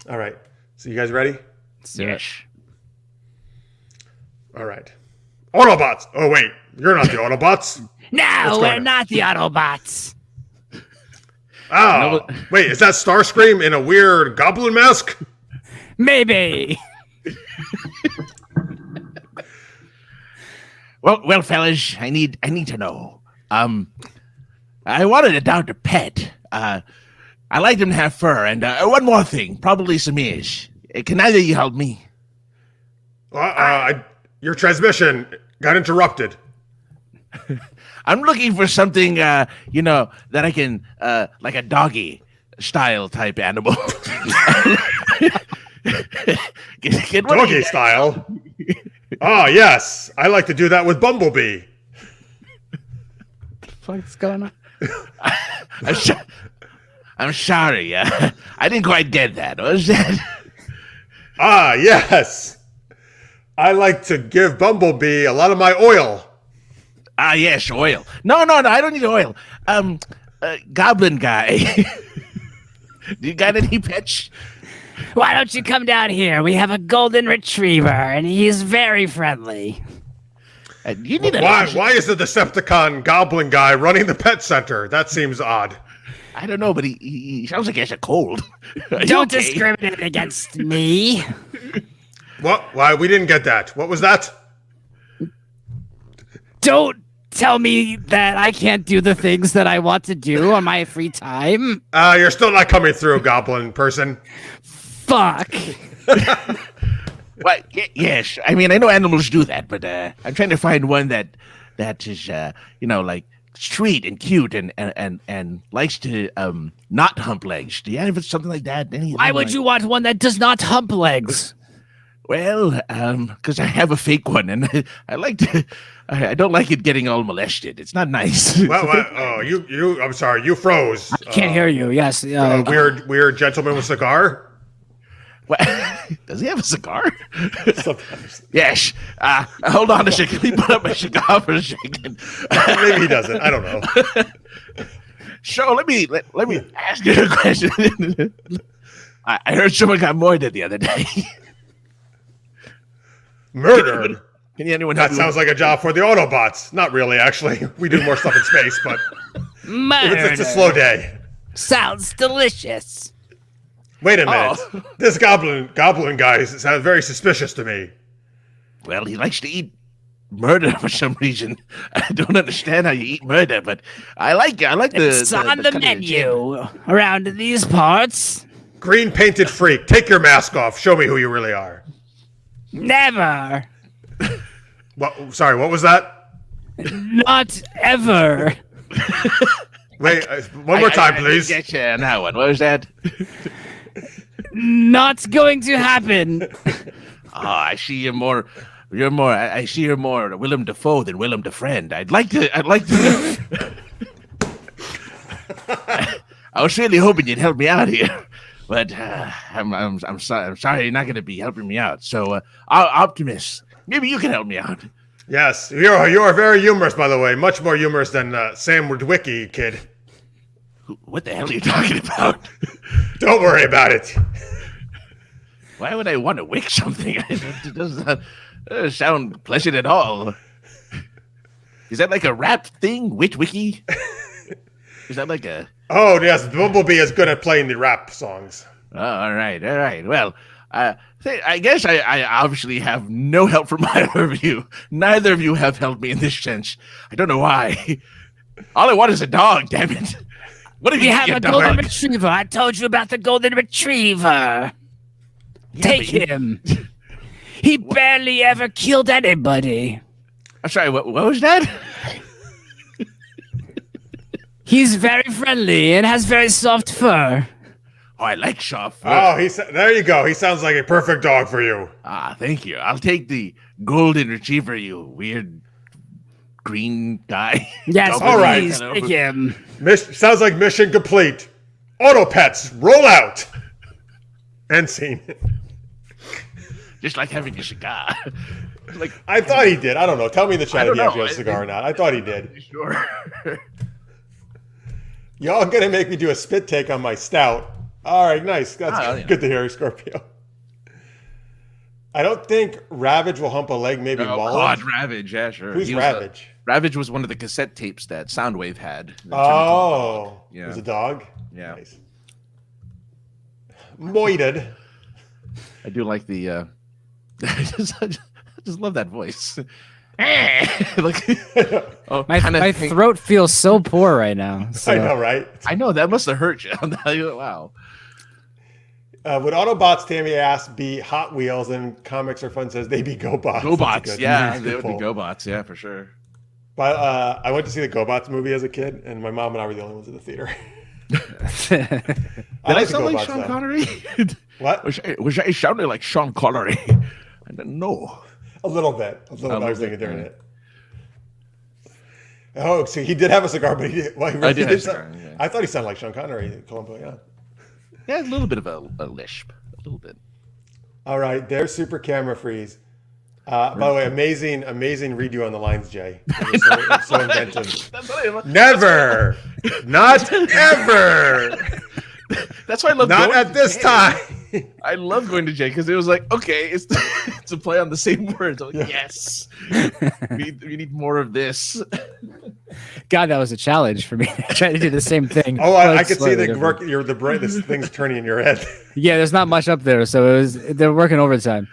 All right. So you guys ready? Yes. All right. Autobots. Oh, wait. You're not the Autobots. No, we're not the Autobots. Oh, wait. Is that Starscream in a weird goblin mask? Maybe. Well, fellas, I need to know. I wanted to adopt a pet. I like them to have fur, and one more thing, probably some ears. Can either of you help me? Your transmission got interrupted. I'm looking for something, that I can, like a doggy style type animal. Doggy style? Oh, yes. I like to do that with Bumblebee. What's going on? I'm sorry. I didn't quite get that. What was that? Ah, yes. I like to give Bumblebee a lot of my oil. Ah, yes, oil. No, I don't need oil. Goblin guy. Do you got any pets? Why don't you come down here? We have a golden retriever, and he's very friendly. You need Why is the Decepticon Goblin guy running the pet center? That seems odd. I don't know, but he sounds like he has a cold. Don't discriminate against me. What? Why? We didn't get that. What was that? Don't tell me that I can't do the things that I want to do on my free time. You're still not coming through, Goblin person. Fuck. Well, yes. I mean, I know animals do that, but I'm trying to find one that is, like sweet and cute and likes to not hump legs. Do you have something like that? Why would you want one that does not hump legs? Well, because I have a fake one, and I like to. I don't like it getting all molested. It's not nice. You. I'm sorry. You froze. I can't hear you. Yes. Weird gentleman with cigar. What? Does he have a cigar? Sometimes. Yes. Hold on a second. Let me put up my cigar for a second. Maybe he doesn't. I don't know. So let me ask you a question. I heard someone got murdered the other day. Murdered? Can anyone help That sounds like a job for the Autobots. Not really, actually. We do more stuff in space, but it's a slow day. Sounds delicious. Wait a minute. This goblin guy sounds very suspicious to me. Well, he likes to eat murder for some reason. I don't understand how you eat murder, but I like It's on the menu around these parts. Green painted freak. Take your mask off. Show me who you really are. Never. What? Sorry, what was that? Not ever. Wait, one more time, please. Get you on that one. What was that? Not going to happen. I see you're more. I see you're more Willem Dafoe than Willem Defriend. I'd like to. I was really hoping you'd help me out here, but I'm sorry you're not going to be helping me out. So, Optimus, maybe you can help me out. Yes, you are very humorous, by the way. Much more humorous than Sam Witwicky, kid. What the hell are you talking about? Don't worry about it. Why would I want to wick something? It doesn't sound pleasant at all. Is that like a rap thing? Witwicky? Is that like a... Oh, yes, Bumblebee is good at playing the rap songs. Oh, all right. Well, I guess I obviously have no help from either of you. Neither of you have helped me in this sense. I don't know why. All I want is a dog, damn it. What if We you have get a dog? golden retriever. I told you about the golden retriever. Take him. He barely ever killed anybody. I'm sorry, what was that? He's very friendly and has very soft fur. Oh, I like soft fur. Oh, there you go. He sounds like a perfect dog for you. Thank you. I'll take the golden retriever, you weird green guy. Yes, All right. please, take him. Sounds like mission complete. Auto pets, roll out. End scene. Just like having a cigar. Like I thought he did. I don't know. Tell me in the chat if he don't actually know. has a cigar or not. I thought he did. Sure. Y'all gonna make me do a spit take on my stout. All right, nice. That's good to hear, Scorpio. I don't think Ravage will hump a leg, maybe Wall. God, Ravage, yeah, sure. Who's Ravage? Ravage was one of the cassette tapes that Soundwave had. Oh, Yeah. it was a dog? Yeah. Nice. Moited. I do like the I just love that voice. Like, My throat feels so poor right now. So. I know, right? I know that must have hurt you. Wow. Would Autobots, Tammy asked, be Hot Wheels? And Comics Are Fun says they be GoBots. GoBots, yeah, they would be GoBots, yeah, for sure. But I went to see the GoBots movie as a kid, and my mom and I were the only ones in the theater. Did I sound like Sean Connery? What? Was I sounding like Sean Connery? I didn't know. A little bit. I was thinking during it. Oh, so he did have a cigar, but he did. Well, he really did. I thought he sounded like Sean Connery, Columbo. Yeah. Yeah, a little bit of a lisp, a little bit. All right, there's super camera freeze. By the way, amazing redo on the lines, Jay. It was so inventive. Never, not ever. That's why I love. Not at this time. I love going to Jay because it was like, okay, it's to play on the same words. I'm like, yes, we need more of this. God, that was a challenge for me. Trying to do the same thing. Oh, I could see the brain. This thing's turning in your head. Yeah, there's not much up there, so they're working overtime.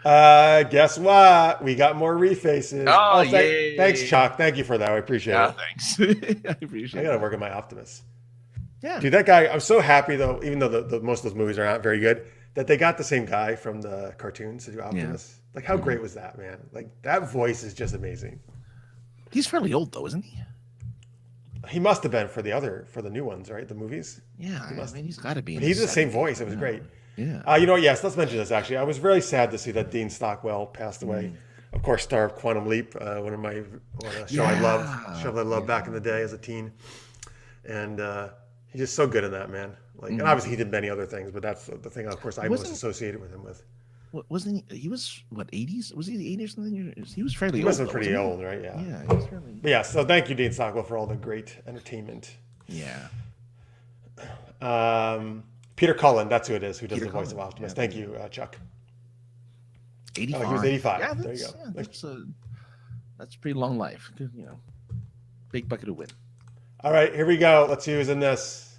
Guess what? We got more refaces. Yay. Thanks, Chuck. Thank you for that. I appreciate it. Thanks. I appreciate it. I gotta work on my Optimus. Yeah. Dude, that guy, I'm so happy though, even though the most of those movies are not very good, that they got the same guy from the cartoons to do Optimus. Yeah. Like, how great was that, man? Like, that voice is just amazing. He's fairly old though, isn't he? He must have been for the new ones, right? The movies? Yeah, he's got to be. He's the same voice. It was great. Yeah. You know what? Yes, let's mention this actually. I was really sad to see that Dean Stockwell passed away. Of course, star of Quantum Leap, one of my show I loved back in the day as a teen. And he's just so good in that, man. Like, and obviously he did many other things, but that's the thing. Of course, I was associated with him with. Wasn't he? He was what, 80s? Was he the 80s or something? He was fairly old. He was pretty old, right? Yeah. Yeah, he was fairly. But yeah. So thank you, Dean Stockwell, for all the great entertainment. Yeah. Peter Cullen, that's who it is, who does the voice Cullen. of Optimus. Yeah. Thank you, Chuck. 85. He was 85. Yeah, there you go. That's a pretty long life. You know, big bucket of wind. All right, here we go. Let's see who's in this.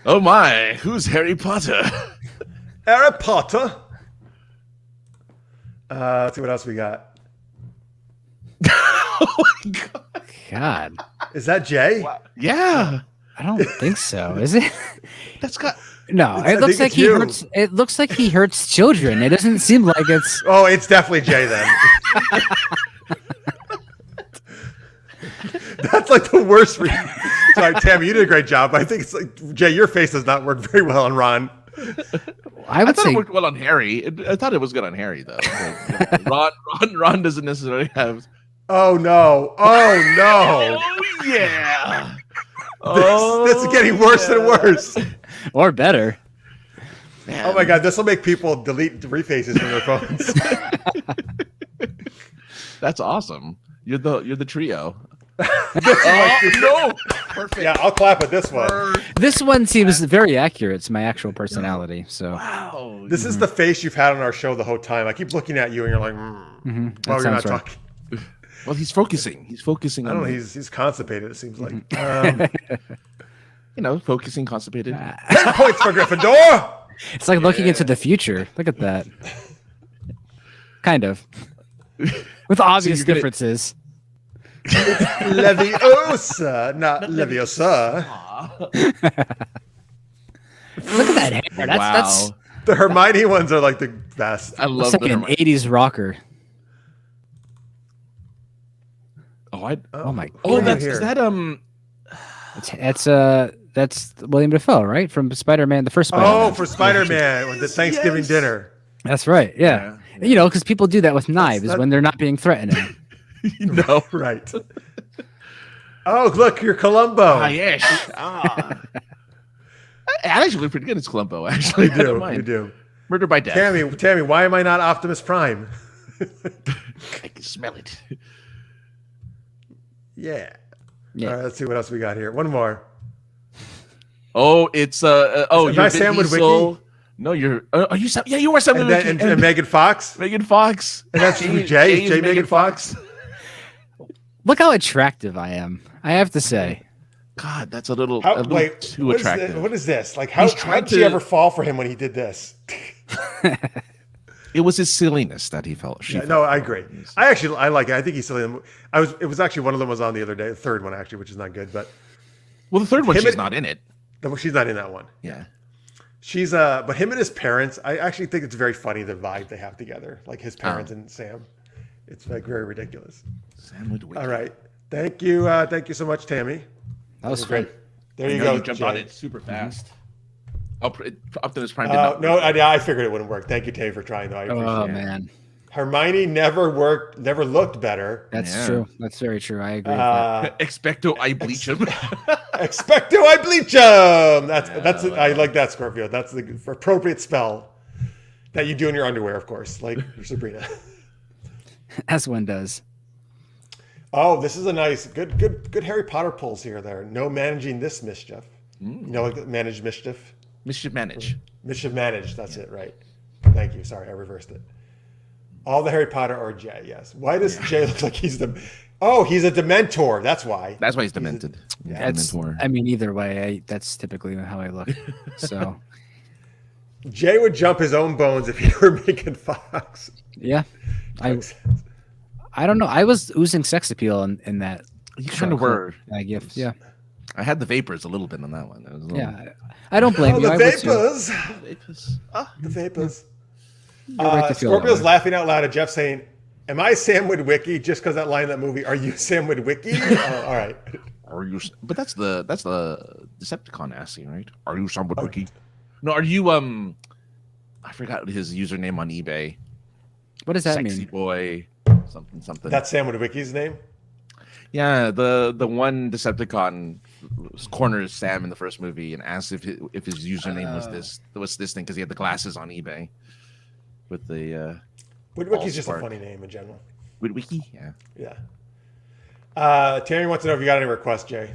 Oh my, who's Harry Potter? Harry Potter. Let's see what else we got. Oh my god. God. Is that Jay? Wow. Yeah. I don't think so. Is it? That's got No, it looks like he hurts. It looks like he hurts children. It doesn't seem like it's. Oh, it's definitely Jay then. That's like the worst. Sorry, Tammy, you did a great job. I think it's like Jay, your face does not work very well on Ron. I would thought say it worked well on Harry. I thought it was good on Harry though. Like, Ron doesn't necessarily have. Oh no! Oh no! Oh yeah! This is getting worse and worse. or better. Man. Oh my god! This will make people delete refaces from their phones. That's awesome. You're the trio. No! Perfect. Yeah, I'll clap at this one. This one seems very accurate to my actual personality. So Wow. This is the face you've had on our show the whole time. I keep looking at you, and you're like, that "Oh, you're not sounds right. talking." Well, he's focusing. He's focusing I on don't know. He's constipated. It seems like. focusing, constipated. 10 points for Gryffindor. It's like looking into the future. Look at that. Kind of. With obvious you're gonna- differences. Leviosa, not Leviosa. Look at that hair. That's The Hermione ones are like the best. I love looks like an the 80s rocker. Oh my Oh, God. is that That's William Dafoe, right? From Spider-Man, the first Spider-Man. Oh, for Spider-Man with the Thanksgiving yes. dinner. That's right. Yeah. You know, because people do that with knives that- when they're not being threatening. no? Right. Oh, look, you're Columbo. Ah, yes. I actually look pretty good as Columbo. Actually, I don't mind. You do. Murder by death. Tammy, why am I not Optimus Prime? I can smell it. Yeah. Yeah. All right, let's see what else we got here. One more. Oh, it's Am you're I Vin Sam Witwicky? Diesel. No, you're. Are you Sam? Yeah, you are Sam And, Witwicky. and Megan Fox. Megan Fox. And that's Jay Megan Fox. Look how attractive I am. I have to say. God, that's a little too what is attractive. this? What is this? Like, how He's trying did she to- ever fall for him when he did this? It was his silliness that he felt. No, I agree. I like it. I think he's silly. It was actually one of them was on the other day, the third one actually, which is not good, but Well, the third one, Him she's and- not in it. she's not in that one. Yeah. She's but him and his parents, I actually think it's very funny the vibe they have together, like his parents and Sam. It's like very ridiculous. Sam Witwicky. All right, thank you so much, Tammy. That was Great. great. There you I know go. You jumped Jay. on it super fast. Optimus Prime did not. No, I figured it wouldn't work. Thank you, Tammy, for trying though. I appreciate Oh it. man, Hermione never looked better. that's Yeah. true. That's very true. I agree. With that. Expecto I bleach him. Expecto I bleach 'em. That's I like that, Scorpio. That's the appropriate spell that you do in your underwear, of course, like Sabrina. As one does. Oh, this is a nice, good Harry Potter pulls here. There, no managing this mischief. You know, like manage mischief. Mischief manage. Mischief managed. That's it, right? Thank you. Sorry, I reversed it. All the Harry Potter or Jay. Yes. Why does Jay look like he's the? Oh, he's a Dementor. That's why. That's why he's demented. That's. Dementor. I mean, either way, that's typically how I look. So Jay would jump his own bones if he were Megan Fox. yeah, I don't know. I was oozing sex appeal in that. You kind of were. gift. Yeah. I had the vapors a little bit on that one. It was a little, Yeah. I don't blame Oh, you. the I would too. vapors. Vapors. The vapors. right to feel that Scorpio's way. laughing out loud at Jeff saying, "Am I Sam Witwicky?" Just because that line in that movie. Are you Sam Witwicky? Oh, all right. Are you? But that's the Decepticon asking, right? Are you some Witwicky? No, are you I forgot his username on eBay. What does that Sexy mean? boy, something. That's Sam Witwicky's name. Yeah, the one Decepticon corners Sam in the first movie and asks if his username was this thing because he had the glasses on eBay with the Witwicky's just a Allspark. funny name in general. Witwicky. Yeah. Yeah. Terry wants to know if you got any requests, Jay,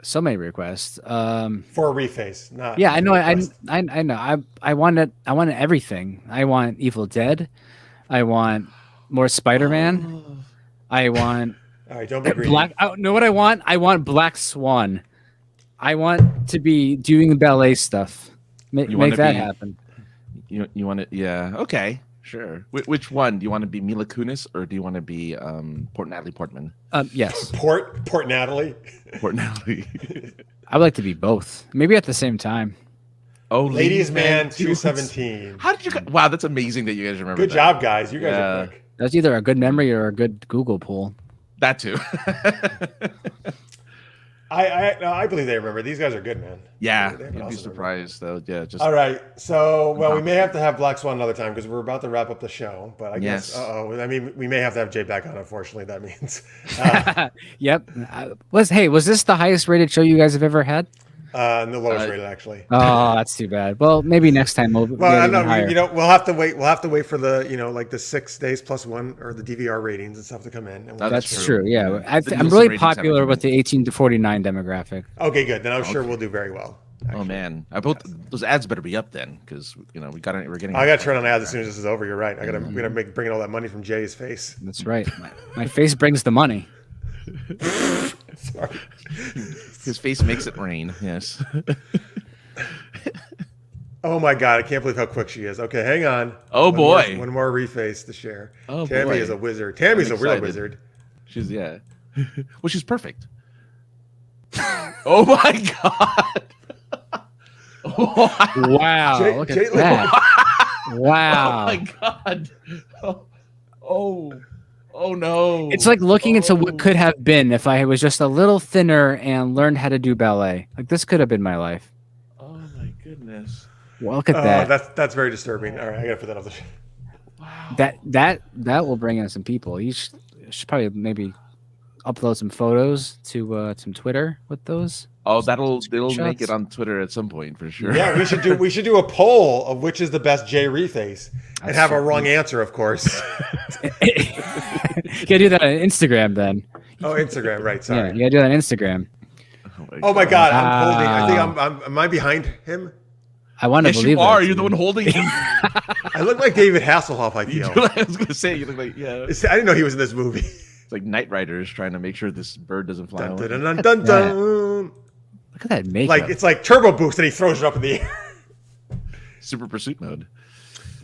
So many requests. for a reface. Not Yeah, I know. request. I know. I wanted everything. I want Evil Dead. I want more Spider-Man. I want All right, don't be greedy. Black. I know what I want. I want Black Swan. I want to be doing the ballet stuff. You Make wanna that be- happen. You want to? Yeah. Okay. Sure. Which one? Do you want to be Mila Kunis or do you want to be Natalie Portman? Yes, Port Natalie. Natalie. I would like to be both. Maybe at the same time. Oh, Ladies Man too. 217. How did you? Wow, that's amazing that you guys remember. Good that. job, guys. You guys are Yeah. quick. That's either a good memory or a good Google poll. That too. I believe they remember. These guys are good, man. Yeah, They have an you'd be awesome surprised though. Yeah, just All right. So, well, we may have to have Black Swan another time because we're about to wrap up the show. But I guess, Yes. I mean, we may have to have Jay back on. Unfortunately, that means Yep. Was this the highest rated show you guys have ever had? the lowest rated actually. Oh, that's too bad. Well, maybe next time we'll Well, get I even know higher. we'll have to wait. We'll have to wait for the like the 6 days plus one or the DVR ratings and stuff to come in. And That's true. Yeah, The I'm Nielsen really ratings haven't popular come with the 18 to 49 demographic. Okay, good. Then I'm sure we'll do very well. Oh man, those ads better be up then, because we're getting. I got to turn on ads as soon as this is over. You're right. We got to bring in all that money from Jay's face. That's right. My face brings the money. Sorry. His face makes it rain. Yes. Oh my God! I can't believe how quick she is. Okay, hang on. Oh, One boy. one more reface to share. Oh, Tammy boy. is a wizard. Tammy's a I'm real excited. wizard. She's well, she's perfect. Oh my God. Wow! Jay- Look Jay- at that! Oh Wow! my God. Oh no. It's like looking into what could have been if I was just a little thinner and learned how to do ballet. Like this could have been my life. Oh my goodness. Well, look at that. That's very disturbing. All right, I gotta put that off the. Wow. That will bring in some people. You should probably maybe upload some photos to some Twitter with those. Oh, they'll Screenshots. make it on Twitter at some point for sure. Yeah, we should do a poll of which is the best Jay reface and That's have a true. wrong answer, of course. You gotta do that on Instagram then. Oh, Instagram, right? Yeah, Sorry. you gotta do that on Instagram. Oh my God, I'm holding. I Wow. think am I behind him? I want to Yes, believe you are. that, You're the dude. one holding him. I look like David Hasselhoff. I You feel. do. I was gonna say you look like I didn't know he was in this movie. It's like Knight Riders trying to make sure this bird doesn't fly Dun, away. dun, dun, dun, dun. Look at that makeup. Like it's like turbo boost, and he throws it up in the air. Super pursuit mode.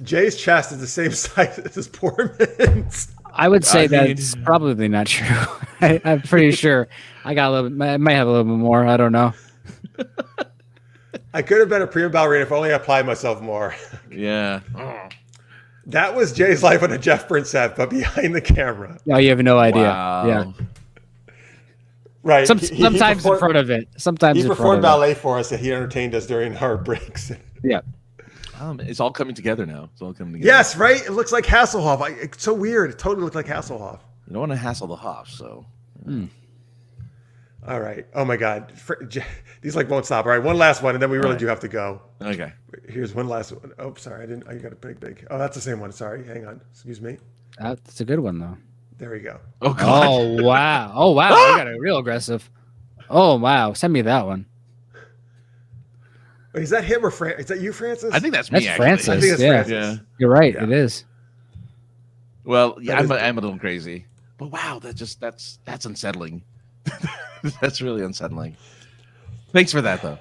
Jay's chest is the same size as his poor man's. I would say I mean- that's probably not true. I'm pretty sure I got a little bit. I might have a little bit more. I don't know. I could have been a prima ballerina if only I applied myself more. Yeah. That was Jay's life on a Jeff Burns set, but behind the camera. No, you have no idea. Wow. Yeah. Right. Sometimes in performed- front of it. Sometimes He in front performed of ballet for us, and he entertained us during our breaks. it. Yeah. It's all coming together now. It's all coming together. Yes, right. It looks like Hasselhoff. It's so weird. It totally looked like Hasselhoff. You don't want to hassle the Hoff, so. All right. Oh my God. These won't stop. All right. One last one, and then we really right. do have to go. Okay. Here's one last one. Oh, sorry. I got a big. Oh, that's the same one. Sorry. Hang on. Excuse me. That's a good one though. There we go. Oh God. Oh wow. Oh wow. You got a real aggressive. Oh wow. Send me that one. Wait, is that him or Is that you, Francis? I think that's That's me. Actually. Francis. I think it's Yeah. Francis. Yeah. You're right. Yeah. It is. Well, yeah, That I'm a little crazy, but wow, that's unsettling. That's really unsettling. Thanks for that, though.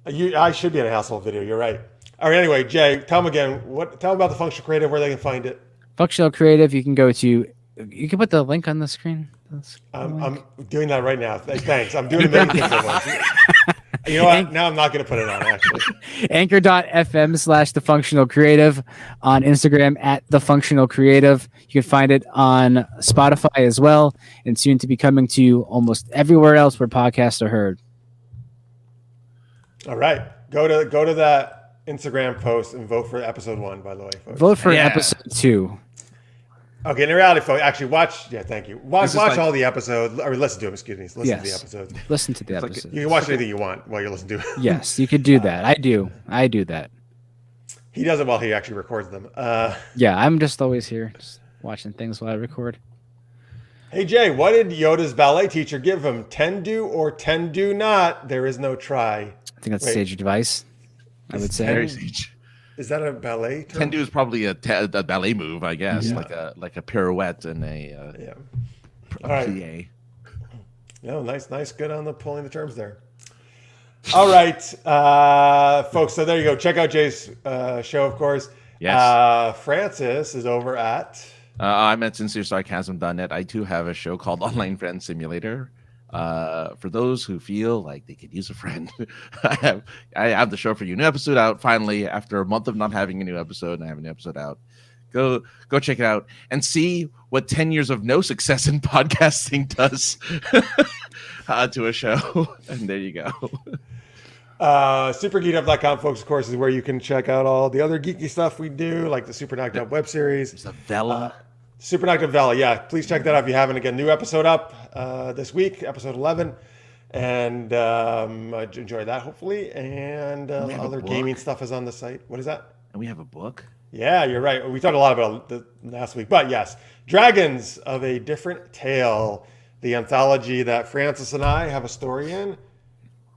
I should be in a Hasselhoff video. You're right. All right. Anyway, Jay, tell them again. Tell them about the Functional Creative, where they can find it. Functional Creative. You can go to. You can put the link on the screen. I'm doing that right now. Thanks. I'm doing a million things at once. You know what? Now I'm not going to put it on, actually. Anchor.fm/The Functional Creative, on Instagram at The Functional Creative. You can find it on Spotify as well, and soon to be coming to you almost everywhere else where podcasts are heard. All right. Go to that Instagram post and vote for episode 1, by the way, folks. Vote for Yeah. episode 2. Okay, in reality, folks, actually watch. Yeah, thank you. Watch like- all the episodes, or listen to them. Excuse me. Listen to the Yes. episodes. Listen to the like- episode. You can watch anything you want while you're listening to it. Yes, you could do that. I do that. He does it while he actually records them. Yeah, I'm just always here, just watching things while I record. Hey, Jay, what did Yoda's ballet teacher give him? 10 do or 10 do not? There is no try. I think that's Wait. sage advice. I would say. Very sage. Is that a ballet term? Tendu is probably a ballet move, I guess, Yeah. like a pirouette and a Yeah. a All right. plie. No, nice. Good on the pulling the terms there. All right, folks. So there you go. Check out Jay's show, of course. Yes. Francis is over at. I'm at sinceresarcasm.net. I too have a show called Online Friend Simulator. For those who feel like they could use a friend, I have the show for you. New episode out finally after a month of not having a new episode, and I have a new episode out Go check it out and see what 10 years of no success in podcasting does to a show. And there you go. SuperGeeked.com, folks, of course, is where you can check out all the other geeky stuff we do, like the Super Knocked Up web series. There's a Vela. Super Knocked Up Vela, yeah. Please check that out if you haven't. Again, new episode up this week, episode 11. And enjoy that, hopefully. And other gaming stuff is on the site. What is that? And we have a book. Yeah, you're right. We talked a lot about it last week. But yes, Dragons of a Different Tale, the anthology that Francis and I have a story in.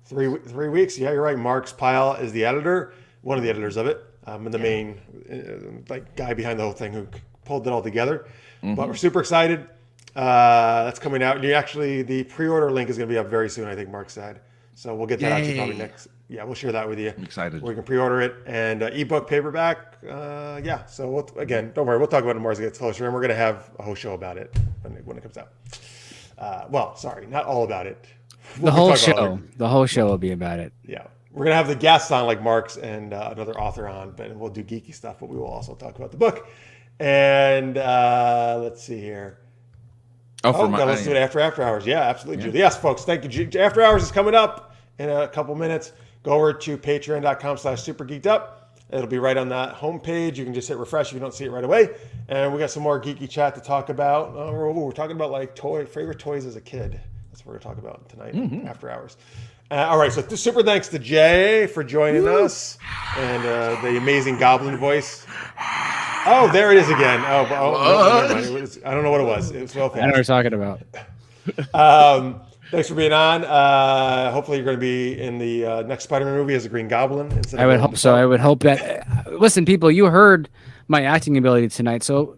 3 weeks. Yeah, you're right. Mark's Pyle is the editor, one of the editors of it, and the main guy behind the whole thing who pulled it all together. But we're super excited. That's coming out. And the pre-order link is going to be up very soon, I think Mark said. So we'll get that out to you probably next. Yeah, we'll share that with you. I'm excited. Where you can pre-order it. And ebook, paperback. Yeah. So again, don't worry. We'll talk about it more as it gets closer. And we're going to have a whole show about it when it comes out. Well, sorry, not all about it. The whole show will be about it. Yeah. We're going to have the guests on like Mark's and another author on, but we'll do geeky stuff, but we will also talk about the book. And let's see here. Let's do it after hours. Yeah, absolutely. Yeah. Yes, folks. Thank you. After hours is coming up in a couple minutes. Go over to patreon.com/supergeekedup. It'll be right on that homepage. You can just hit refresh if you don't see it right away. And we got some more geeky chat to talk about. We're talking about like favorite toys as a kid. That's what we're going to talk about tonight after hours. All right. So super thanks to Jay for joining us and the amazing goblin voice. Oh, there it is again. No, I don't know what it was. It was so fast. I know what you're talking about. Thanks for being on. Hopefully, you're going to be in the next Spider-Man movie as a Green Goblin. I would hope so. I would hope that. Listen, people, you heard my acting ability tonight. So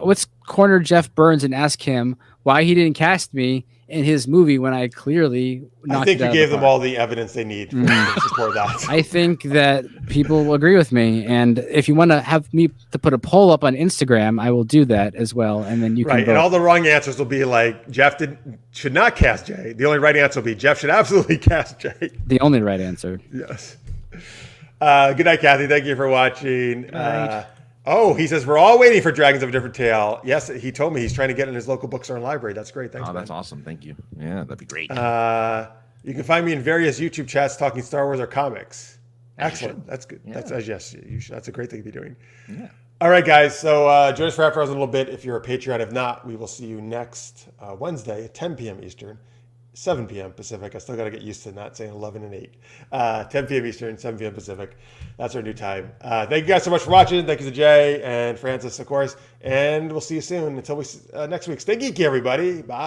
let's corner Jeff Burns and ask him why he didn't cast me in his movie when I clearly knocked I think it out you gave of the them park. all the evidence they need to support that. I think that people will agree with me, and if you want to have me to put a poll up on Instagram, I will do that as well, and then you can vote. And all the wrong answers will be like Jeff should not cast Jay. The only right answer will be Jeff should absolutely cast Jay. The only right answer. Yes. Good night, Kathy. Thank you for watching. He says we're all waiting for Dragons of a Different Tale. Yes, he told me he's trying to get in his local bookstore and library. That's great. Thanks. That's awesome. Thank you. Yeah, that'd be great. You can find me in various YouTube chats talking Star Wars or comics. Excellent. That's good. Yeah. Yes, you should. That's a great thing to be doing. Yeah. All right, guys. So join us for After Hours in a little bit. If you're a Patreon, if not, we will see you next Wednesday at 10 p.m. Eastern, 7 p.m. Pacific. I still got to get used to not saying 11 and 8. 10 p.m. Eastern, 7 p.m. Pacific. That's our new time. Thank you guys so much for watching. Thank you to Jay and Francis, of course. And we'll see you soon. Until next week. Stay geeky, everybody. Bye.